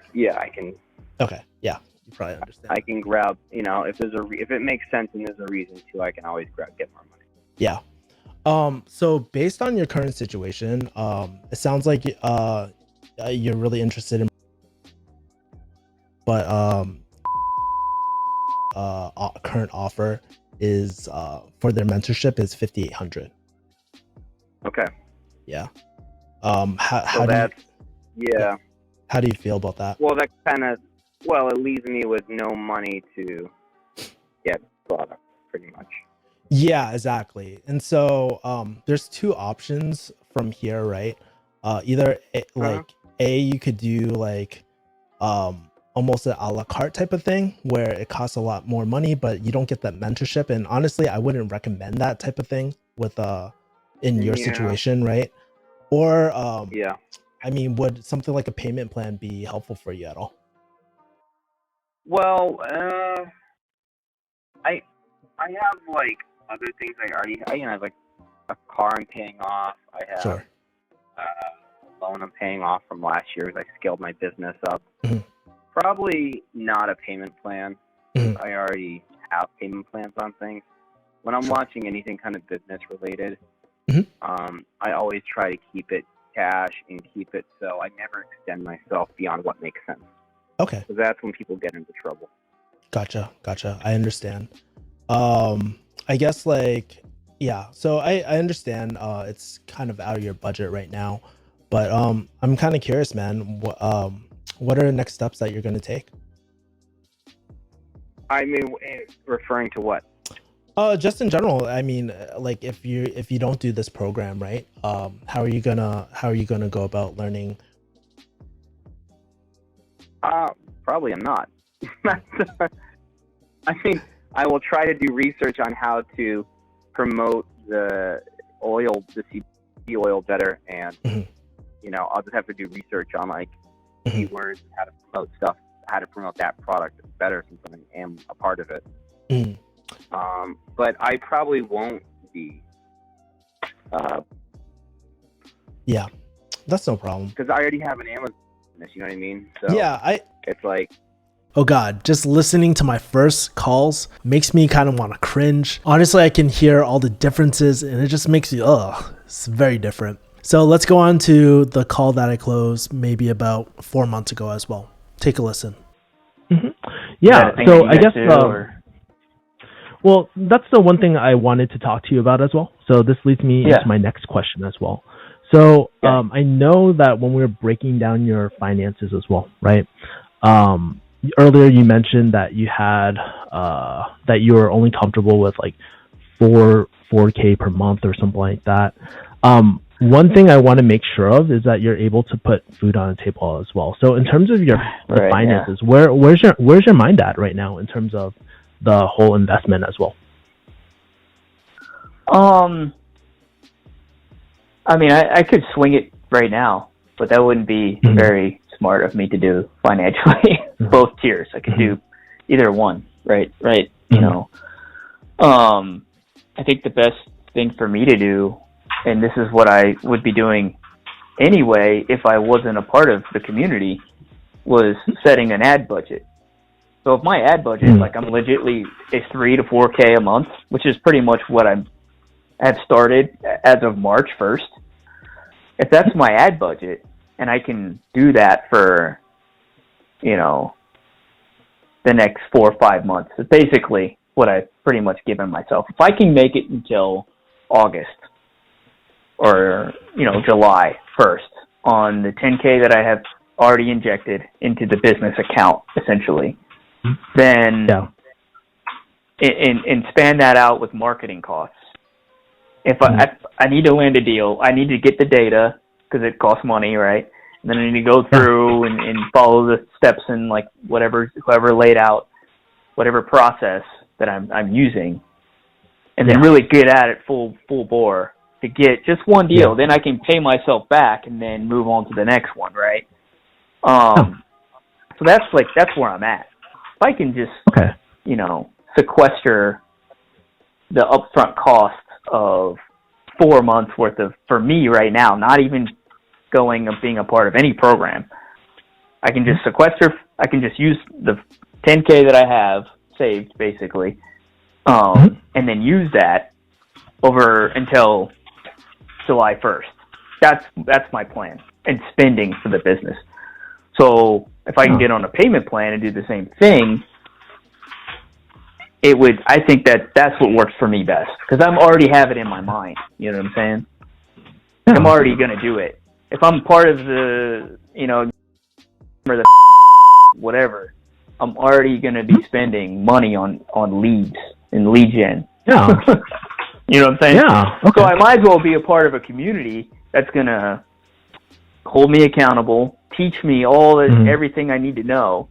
can. Okay, yeah, you probably understand. I can grab, if it makes sense and there's a reason to, I can always get more money. Yeah. So based on your current situation, it sounds like you're really interested in, but current offer is for their mentorship is $5,800. Okay. Yeah. So that's, yeah. How do you feel about that? Well, that kind of, it leaves me with no money to get product, pretty much. Yeah, exactly. And so there's two options from here, right? Either you could do like almost an a la carte type of thing where it costs a lot more money, but you don't get that mentorship. And honestly, I wouldn't recommend that type of thing with in your situation, right? Or I mean, would something like a payment plan be helpful for you at all? Well, I have like other things I have like a car I'm paying off. I have Sure. a loan I'm paying off from last year as I scaled my business up. Mhm. Probably not a payment plan. Mhm. I already have payment plans on things. When I'm launching anything kind of business related, Mhm. I always try to keep it cash and keep it so I never extend myself beyond what makes sense. Okay. So that's when people get into trouble. Gotcha. I understand. I guess like, yeah, so I understand it's kind of out of your budget right now, but I'm kind of curious, man. What are the next steps that you're going to take? I mean, referring to what? Just in general. I mean, like if you don't do this program, right? How are you gonna go about learning? Probably I'm not. I mean, I will try to do research on how to promote the CBD oil better, and I'll just have to do research on like keywords, how to promote stuff, how to promote that product better since I am a part of it. But I probably won't be. Yeah, that's no problem. Because I already have an Amazon business, you know what I mean? So yeah, it's like, oh God, just listening to my first calls makes me kind of want to cringe. Honestly, I can hear all the differences and it just makes me, it's very different. So let's go on to the call that I closed maybe about 4 months ago as well. Take a listen. Mm-hmm. Yeah, so I guess, well, that's the one thing I wanted to talk to you about as well. So this leads me into my next question as well. So I know that when we were breaking down your finances as well, right? Earlier you mentioned that you had that you were only comfortable with like 4K per month or something like that. One thing I want to make sure of is that you're able to put food on the table as well. So in terms of your finances, where's your mind at right now in terms of the whole investment as well? I mean, I could swing it right now, but that wouldn't be very smart of me to do financially. Both tiers, I could do either one, right? You know, I think the best thing for me to do, and this is what I would be doing anyway if I wasn't a part of the community, was setting an ad budget. So if my ad budget, like I'm legitly is 3 to 4K a month, which is pretty much what have started as of March 1st. If that's my ad budget and I can do that for, the next 4 or 5 months, it's basically what I've pretty much given myself. If I can make it until August or, July 1st on the 10K that I have already injected into the business account, essentially, then and span that out with marketing costs. If I need to land a deal, I need to get the data because it costs money, right? And then I need to go through and follow the steps and like whoever laid out whatever process that I'm using, and then really get at it full bore to get just one deal. Then I can pay myself back and then move on to the next one, right? So that's where I'm at. If I can just sequester the upfront cost of 4 months worth of, for me right now, not even being a part of any program, I can just sequester, I can just use the 10K that I have saved basically, and then use that over until July 1st. That's my plan and spending for the business. So if I can get on a payment plan and do the same thing, I think that's what works for me best because I'm already have it in my mind. You know what I'm saying? I'm already going to do it. If I'm part of the, or the whatever, I'm already going to be spending money on leads and lead gen. Yeah. You know what I'm saying? Yeah. Okay. So I might as well be a part of a community that's going to hold me accountable, teach me everything I need to know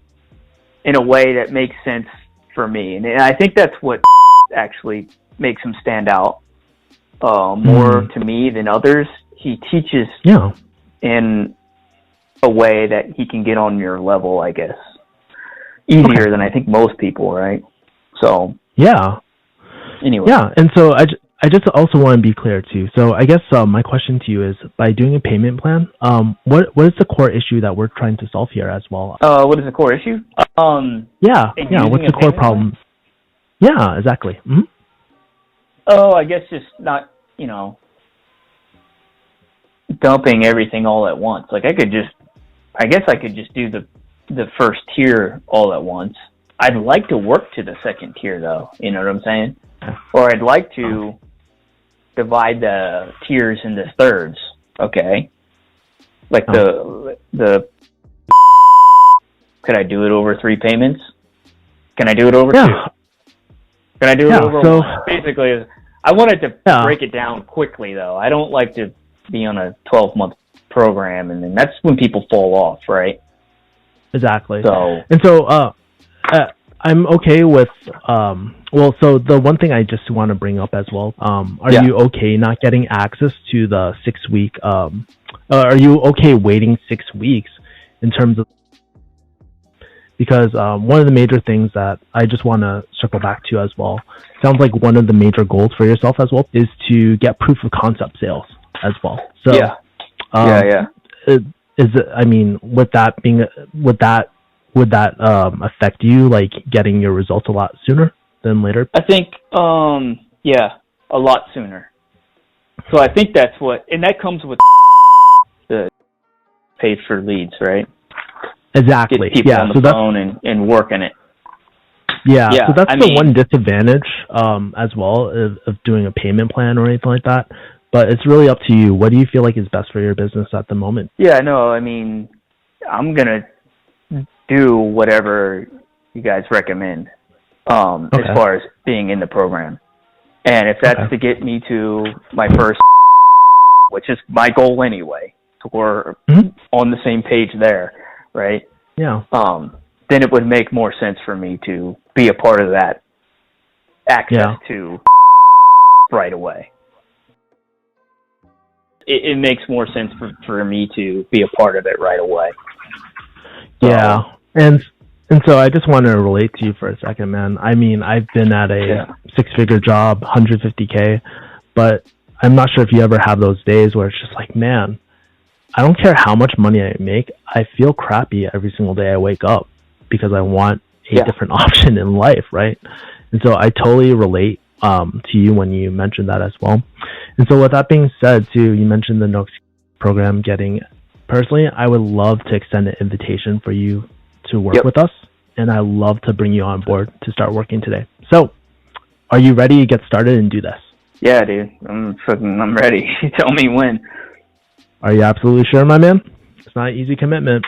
in a way that makes sense for me. And I think that's what actually makes him stand out more to me than others. He teaches in a way that he can get on your level, I guess, easier than I think most people, right? So anyway, and so I just also want to be clear too. So I guess my question to you is, by doing a payment plan, what is the core issue that we're trying to solve here as well? What is the core issue? What's the core problem? Yeah, exactly. Mm-hmm. Oh, I guess just not, dumping everything all at once. Like I guess I could just do the first tier all at once. I'd like to work to the second tier though. You know what I'm saying? Or I'd like to divide the tiers into thirds. Okay. Like the could I do it over 3 payments? Can I do it over 2? Can I do it over 1? Basically, I wanted to break it down quickly though. I don't like to be on a 12-month program, and then that's when people fall off, right? Exactly. So I'm okay with so the one thing I just want to bring up as well, are you okay not getting access to the 6-week are you okay waiting 6 weeks in terms of, because one of the major things that I just want to circle back to as well, sounds like one of the major goals for yourself as well is to get proof of concept sales as well. So would that affect you, like getting your results a lot sooner than later? I think a lot sooner. So I think that's and that comes with the pay for leads, right? Exactly. Get people on the phone and working it. Yeah. So that's one disadvantage as well of doing a payment plan or anything like that. But it's really up to you. What do you feel like is best for your business at the moment? Yeah, no, I mean, I'm going to do whatever you guys recommend as far as being in the program. And if that's to get me to my first, which is my goal anyway, so we're on the same page there, right? Yeah. Then it would make more sense for me to be a part of that access to right away. It makes more sense for me to be a part of it right away. So, yeah. And so I just want to relate to you for a second, man. I mean, I've been at a 6-figure job, 150K, but I'm not sure if you ever have those days where it's just like, man, I don't care how much money I make. I feel crappy every single day I wake up because I want a different option in life, right? And so I totally relate to you when you mentioned that as well. And so with that being said, too, you mentioned the Nooks program personally, I would love to extend an invitation for you to work with us, and I love to bring you on board to start working today. So are you ready to get started and do this? Yeah, dude. I'm ready. Tell me when. Are you absolutely sure, my man? It's not an easy commitment.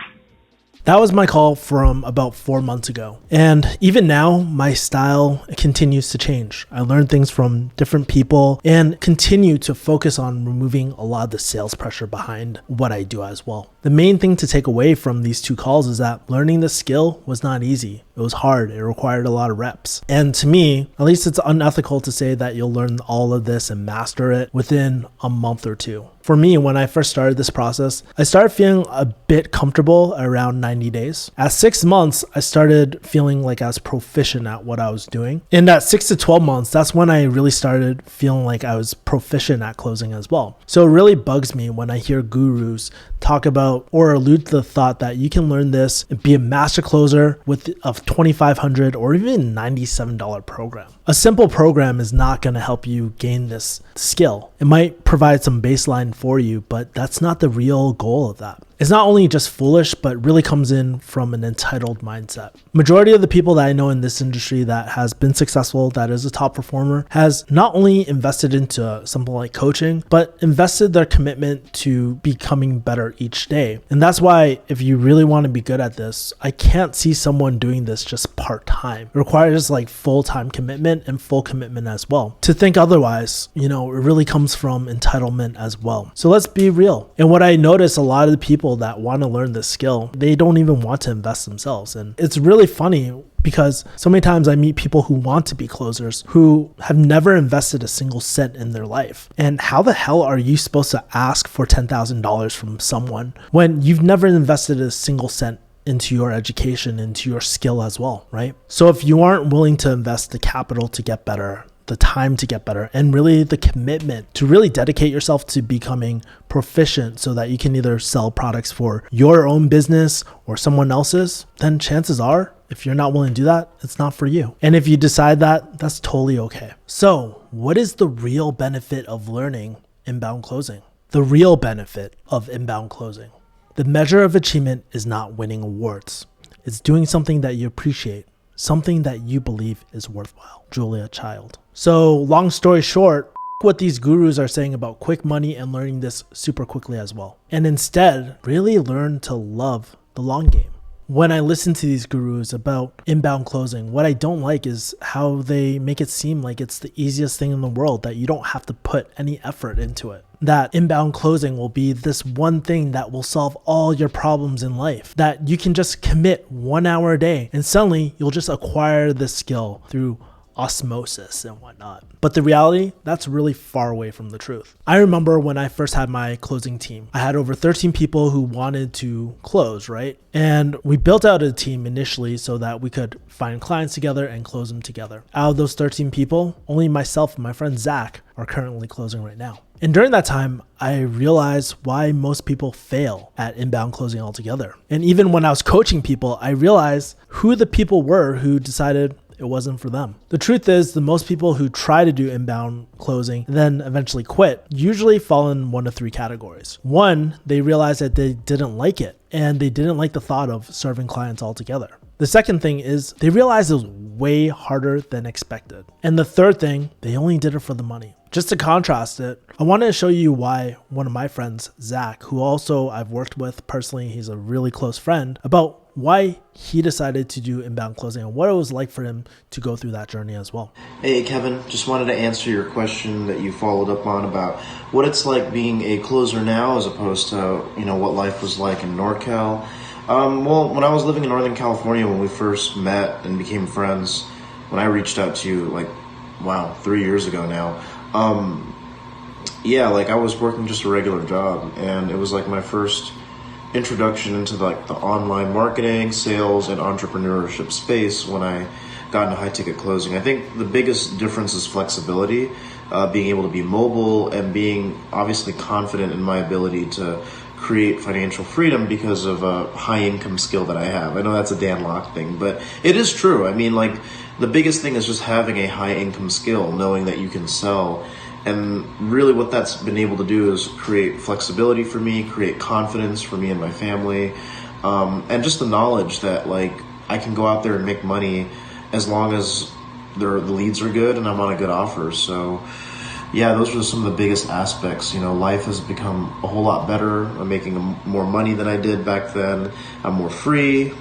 That was my call from about 4 months ago. And even now, my style continues to change. I learn things from different people and continue to focus on removing a lot of the sales pressure behind what I do as well. The main thing to take away from these 2 calls is that learning the skill was not easy. It was hard. It required a lot of reps. And to me, at least it's unethical to say that you'll learn all of this and master it within a month or 2. For me, when I first started this process, I started feeling a bit comfortable around 90 days. At 6 months, I started feeling like I was proficient at what I was doing. And at 6 to 12 months, that's when I really started feeling like I was proficient at closing as well. So it really bugs me when I hear gurus talk about or allude to the thought that you can learn this and be a master closer with a $2,500 or even $97 program. A simple program is not going to help you gain this skill. It might provide some baseline for you, but that's not the real goal of that. is not only just foolish, but really comes in from an entitled mindset. Majority of the people that I know in this industry that has been successful, that is a top performer, has not only invested into something like coaching, but invested their commitment to becoming better each day. And that's why if you really want to be good at this, I can't see someone doing this just part-time. It requires like full-time commitment and full commitment as well. To think otherwise, it really comes from entitlement as well. So let's be real. And what I notice, a lot of the people that want to learn this skill, they don't even want to invest themselves. And it's really funny because so many times I meet people who want to be closers who have never invested a single cent in their life. And how the hell are you supposed to ask for $10,000 from someone when you've never invested a single cent into your education, into your skill as well, right? So if you aren't willing to invest the capital to get better, the time to get better, and really the commitment to really dedicate yourself to becoming proficient so that you can either sell products for your own business or someone else's, then chances are, if you're not willing to do that, it's not for you. And if you decide that, that's totally okay. So what is the real benefit of learning inbound closing? The real benefit of inbound closing. The measure of achievement is not winning awards. It's doing something that you appreciate, something that you believe is worthwhile. Julia Child. So long story short, what these gurus are saying about quick money and learning this super quickly as well. And instead, really learn to love the long game. When I listen to these gurus about inbound closing, what I don't like is how they make it seem like it's the easiest thing in the world, that you don't have to put any effort into it. That inbound closing will be this one thing that will solve all your problems in life. That you can just commit 1 hour a day and suddenly you'll just acquire this skill through osmosis and whatnot. But the reality, that's really far away from the truth. I remember when I first had my closing team, I had over 13 people who wanted to close, right? And we built out a team initially so that we could find clients together and close them together. Out of those 13 people, only myself and my friend Zach are currently closing right now. And during that time, I realized why most people fail at inbound closing altogether. And even when I was coaching people, I realized who the people were who decided it wasn't for them. The truth is, the most people who try to do inbound closing and then eventually quit usually fall in one of three categories. One, they realize that they didn't like it and they didn't like the thought of serving clients altogether. The second thing is they realized it was way harder than expected. And the third thing, they only did it for the money. Just to contrast it, I wanted to show you why one of my friends, Zach, who also I've worked with personally, he's a really close friend, about why he decided to do inbound closing and what it was like for him to go through that journey as well. Hey Kevin, just wanted to answer your question that you followed up on about what it's like being a closer now as opposed to, what life was like in NorCal. Well, when I was living in Northern California, when we first met and became friends, when I reached out to you 3 years ago now, I was working just a regular job, and it was like my first introduction into the online marketing, sales, and entrepreneurship space when I got into high ticket closing. I think the biggest difference is flexibility, being able to be mobile and being obviously confident in my ability to create financial freedom because of a high income skill that I have. I know that's a Dan Locke thing, but it is true. I mean, the biggest thing is just having a high income skill, knowing that you can sell. And really what that's been able to do is create flexibility for me, create confidence for me and my family, and just the knowledge that I can go out there and make money as long as the leads are good and I'm on a good offer. So yeah, those are some of the biggest aspects. Life has become a whole lot better. I'm making more money than I did back then. I'm more free.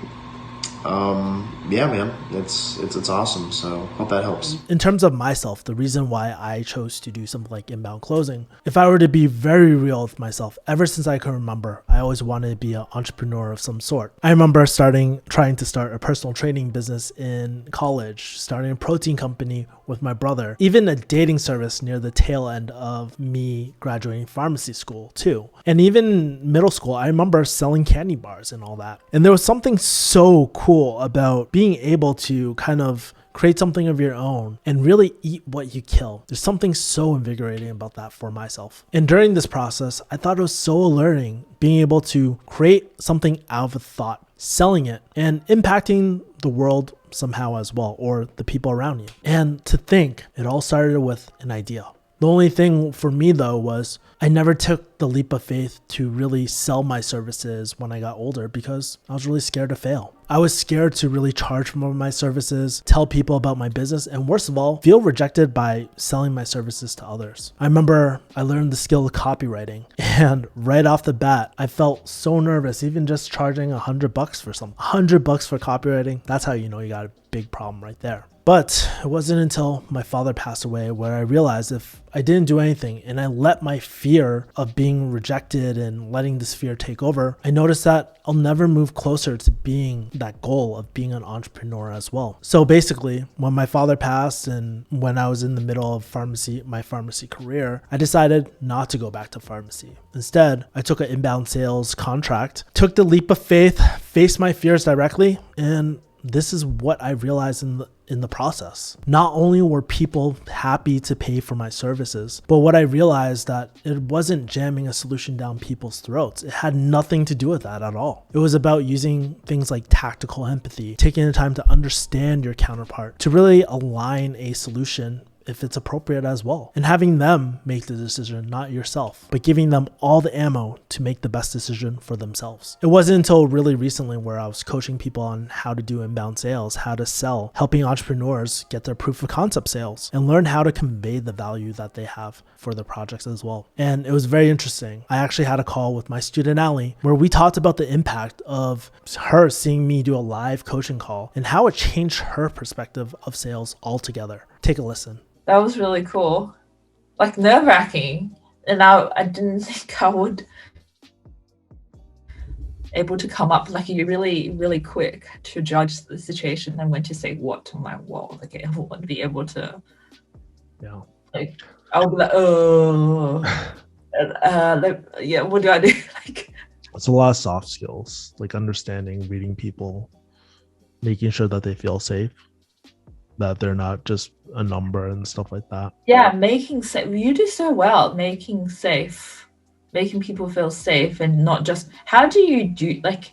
Yeah, man, it's awesome. So hope that helps. In terms of myself, the reason why I chose to do something like inbound closing, if I were to be very real with myself, ever since I can remember, I always wanted to be an entrepreneur of some sort. I remember trying to start a personal training business in college, starting a protein company with my brother, even a dating service near the tail end of me graduating pharmacy school too. And even middle school, I remember selling candy bars and all that. And there was something so cool about being able to kind of create something of your own and really eat what you kill. There's something so invigorating about that for myself. And during this process, I thought it was so alerting being able to create something out of a thought, selling it and impacting the world somehow as well, or the people around you. And to think it all started with an idea. The only thing for me though was I never took the leap of faith to really sell my services when I got older because I was really scared to fail. I was scared to really charge for my services, tell people about my business, and worst of all, feel rejected by selling my services to others. I remember I learned the skill of copywriting, and right off the bat, I felt so nervous, even just charging $100 for something. $100 for copywriting, that's how you know you got a big problem right there. But it wasn't until my father passed away where I realized if I didn't do anything and I let my fear of being rejected and letting this fear take over, I noticed that I'll never move closer to being that goal of being an entrepreneur as well. So basically, when my father passed and when I was in the middle of my pharmacy career, I decided not to go back to pharmacy. Instead, I took an inbound sales contract, took the leap of faith, faced my fears directly, and this is what I realized in the process. Not only were people happy to pay for my services, but what I realized that it wasn't jamming a solution down people's throats. It had nothing to do with that at all. It was about using things like tactical empathy, taking the time to understand your counterpart, to really align a solution if it's appropriate as well, and having them make the decision, not yourself, but giving them all the ammo to make the best decision for themselves. It wasn't until really recently where I was coaching people on how to do inbound sales, how to sell, helping entrepreneurs get their proof of concept sales and learn how to convey the value that they have for their projects as well. And it was very interesting. I actually had a call with my student Allie where we talked about the impact of her seeing me do a live coaching call and how it changed her perspective of sales altogether. Take a listen. That was really cool. Like nerve-wracking. And I didn't think I would able to come up like you really, really quick to judge the situation and when to say what on my wall. Like I want to be able to, like I'll be like, yeah, what do I do? Like it's a lot of soft skills, like understanding, reading people, making sure that they feel safe, that they're not just a number and stuff like that. Yeah, making safe. You do so well, making people feel safe and not just, how do you do, like,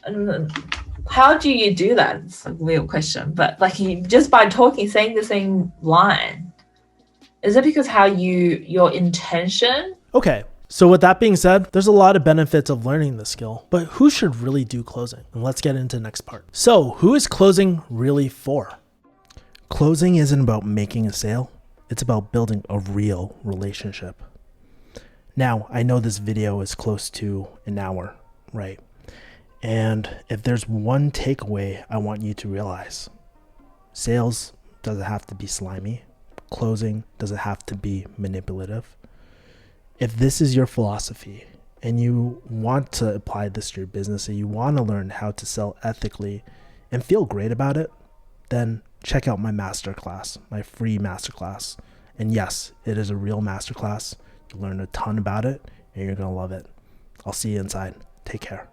I don't know, how do you do that? It's a real question, but like just by talking, saying the same line, is it because your intention? Okay. So with that being said, there's a lot of benefits of learning this skill, but who should really do closing? And let's get into the next part. So who is closing really for? Closing isn't about making a sale. It's about building a real relationship. Now, I know this video is close to an hour, right? And if there's one takeaway I want you to realize, sales doesn't have to be slimy. Closing doesn't have to be manipulative. If this is your philosophy and you want to apply this to your business and you want to learn how to sell ethically and feel great about it, then check out my masterclass, my free masterclass. And yes, it is a real masterclass. You'll learn a ton about it and you're going to love it. I'll see you inside. Take care.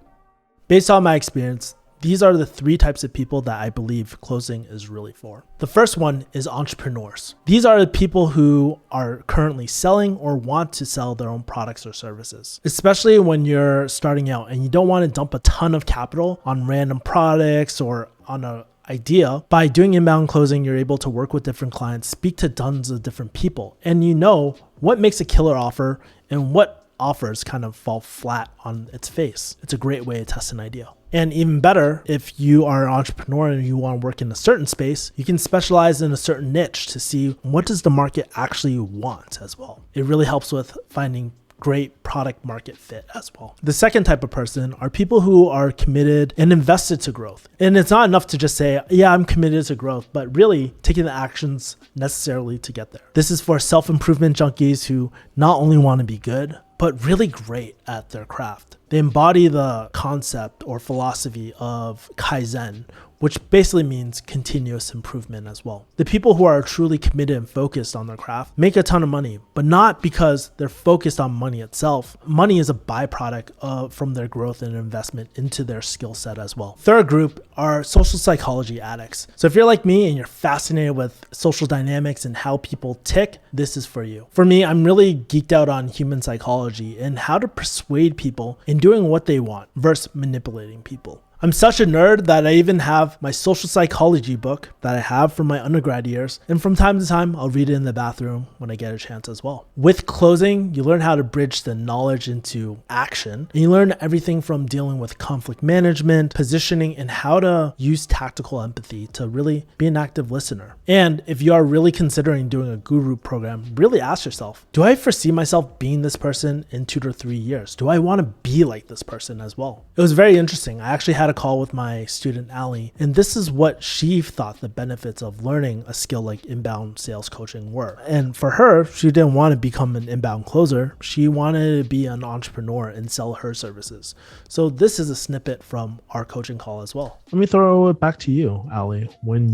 Based on my experience, these are the 3 types of people that I believe closing is really for. The first one is entrepreneurs. These are the people who are currently selling or want to sell their own products or services, especially when you're starting out and you don't want to dump a ton of capital on random products or on a idea. By doing inbound closing, you're able to work with different clients, speak to tons of different people, and you know what makes a killer offer and what offers kind of fall flat on its face. It's a great way to test an idea. And even better, if you are an entrepreneur and you want to work in a certain space, you can specialize in a certain niche to see what does the market actually want as well. It really helps with finding great product market fit as well. The second type of person are people who are committed and invested to growth. And it's not enough to just say, yeah, I'm committed to growth, but really taking the actions necessarily to get there. This is for self-improvement junkies who not only want to be good, but really great at their craft. They embody the concept or philosophy of Kaizen, which basically means continuous improvement as well. The people who are truly committed and focused on their craft make a ton of money, but not because they're focused on money itself. Money is a byproduct from their growth and investment into their skill set as well. Third group are social psychology addicts. So if you're like me and you're fascinated with social dynamics and how people tick, this is for you. For me, I'm really geeked out on human psychology and how to persuade people in doing what they want versus manipulating people. I'm such a nerd that I even have my social psychology book that I have from my undergrad years. And from time to time, I'll read it in the bathroom when I get a chance as well. With closing, you learn how to bridge the knowledge into action. And you learn everything from dealing with conflict management, positioning, and how to use tactical empathy to really be an active listener. And if you are really considering doing a guru program, really ask yourself, do I foresee myself being this person in 2 to 3 years? Do I want to be like this person as well? It was very interesting. I actually had a call with my student Allie, and this is what she thought the benefits of learning a skill like inbound sales coaching were. And for her, she didn't want to become an inbound closer. She wanted to be an entrepreneur and sell her services. So this is a snippet from our coaching call as well. Let me throw it back to you, Allie. When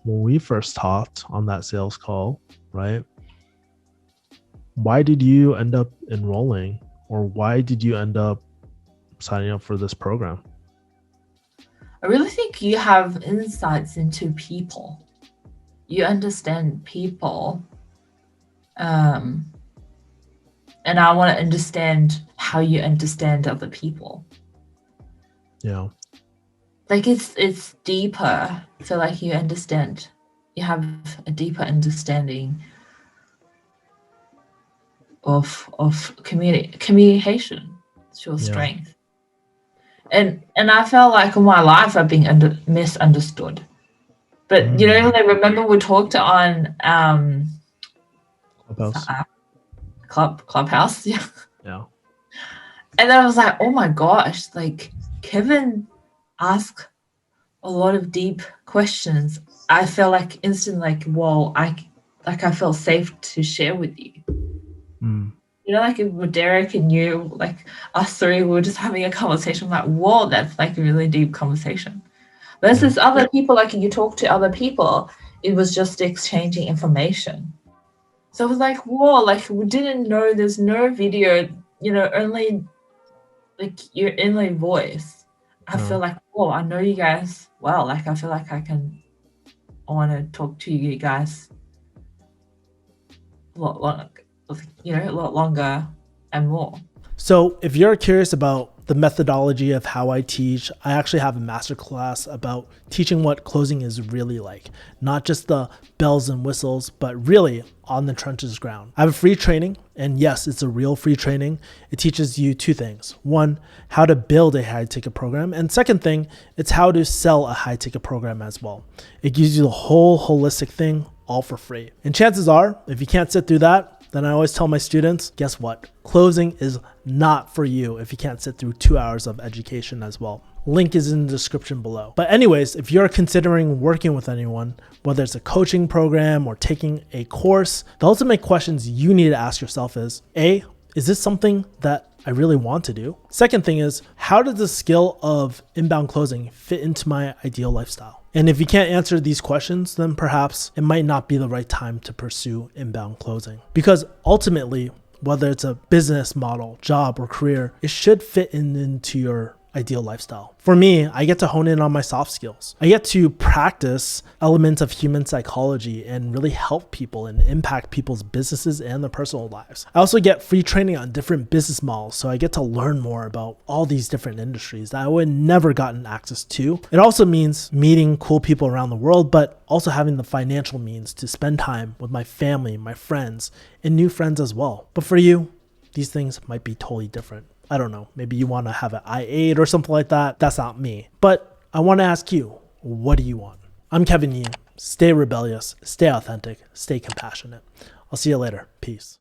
we first talked on that sales call, right? Why did you end up enrolling, or why did you end up signing up for this program? I really think you have insights into people. You understand people. And I want to understand how you understand other people. Yeah. Like it's deeper. I feel like you understand. You have a deeper understanding of communication. It's your strength. And I felt like in my life I've been misunderstood. But I remember we talked on Clubhouse. Yeah. Yeah. And then I was like, oh my gosh, like Kevin asked a lot of deep questions. I felt like instantly like, whoa, I felt safe to share with you. Like with Derek and you, like us three, we were just having a conversation. I'm like, whoa, that's like a really deep conversation. Versus other people, like you talk to other people, it was just exchanging information. So I was like, whoa, like we didn't know there's no video, only like your only voice. I feel like, whoa, I know you guys well. Like I feel like I want to talk to you guys a lot longer and more. So if you're curious about the methodology of how I teach, I actually have a masterclass about teaching what closing is really like. Not just the bells and whistles, but really on the trenches ground. I have a free training, and yes, it's a real free training. It teaches you 2 things. 1, how to build a high ticket program. And second thing, it's how to sell a high ticket program as well. It gives you the whole holistic thing all for free. And chances are, if you can't sit through that, then I always tell my students, guess what? Closing is not for you if you can't sit through 2 hours of education as well. Link is in the description below. But anyways, if you're considering working with anyone, whether it's a coaching program or taking a course, the ultimate questions you need to ask yourself is, A, is this something that I really want to do? Second thing is, how does the skill of inbound closing fit into my ideal lifestyle? And if you can't answer these questions, then perhaps it might not be the right time to pursue inbound closing. Because ultimately, whether it's a business model, job, or career, it should fit into your ideal lifestyle. For me, I get to hone in on my soft skills. I get to practice elements of human psychology and really help people and impact people's businesses and their personal lives. I also get free training on different business models, so I get to learn more about all these different industries that I would never gotten access to. It also means meeting cool people around the world, but also having the financial means to spend time with my family, my friends, and new friends as well. But for you, these things might be totally different. I don't know, maybe you want to have an I-8 or something like that. That's not me. But I want to ask you, what do you want? I'm Kevin Yee. Stay rebellious, stay authentic, stay compassionate. I'll see you later. Peace.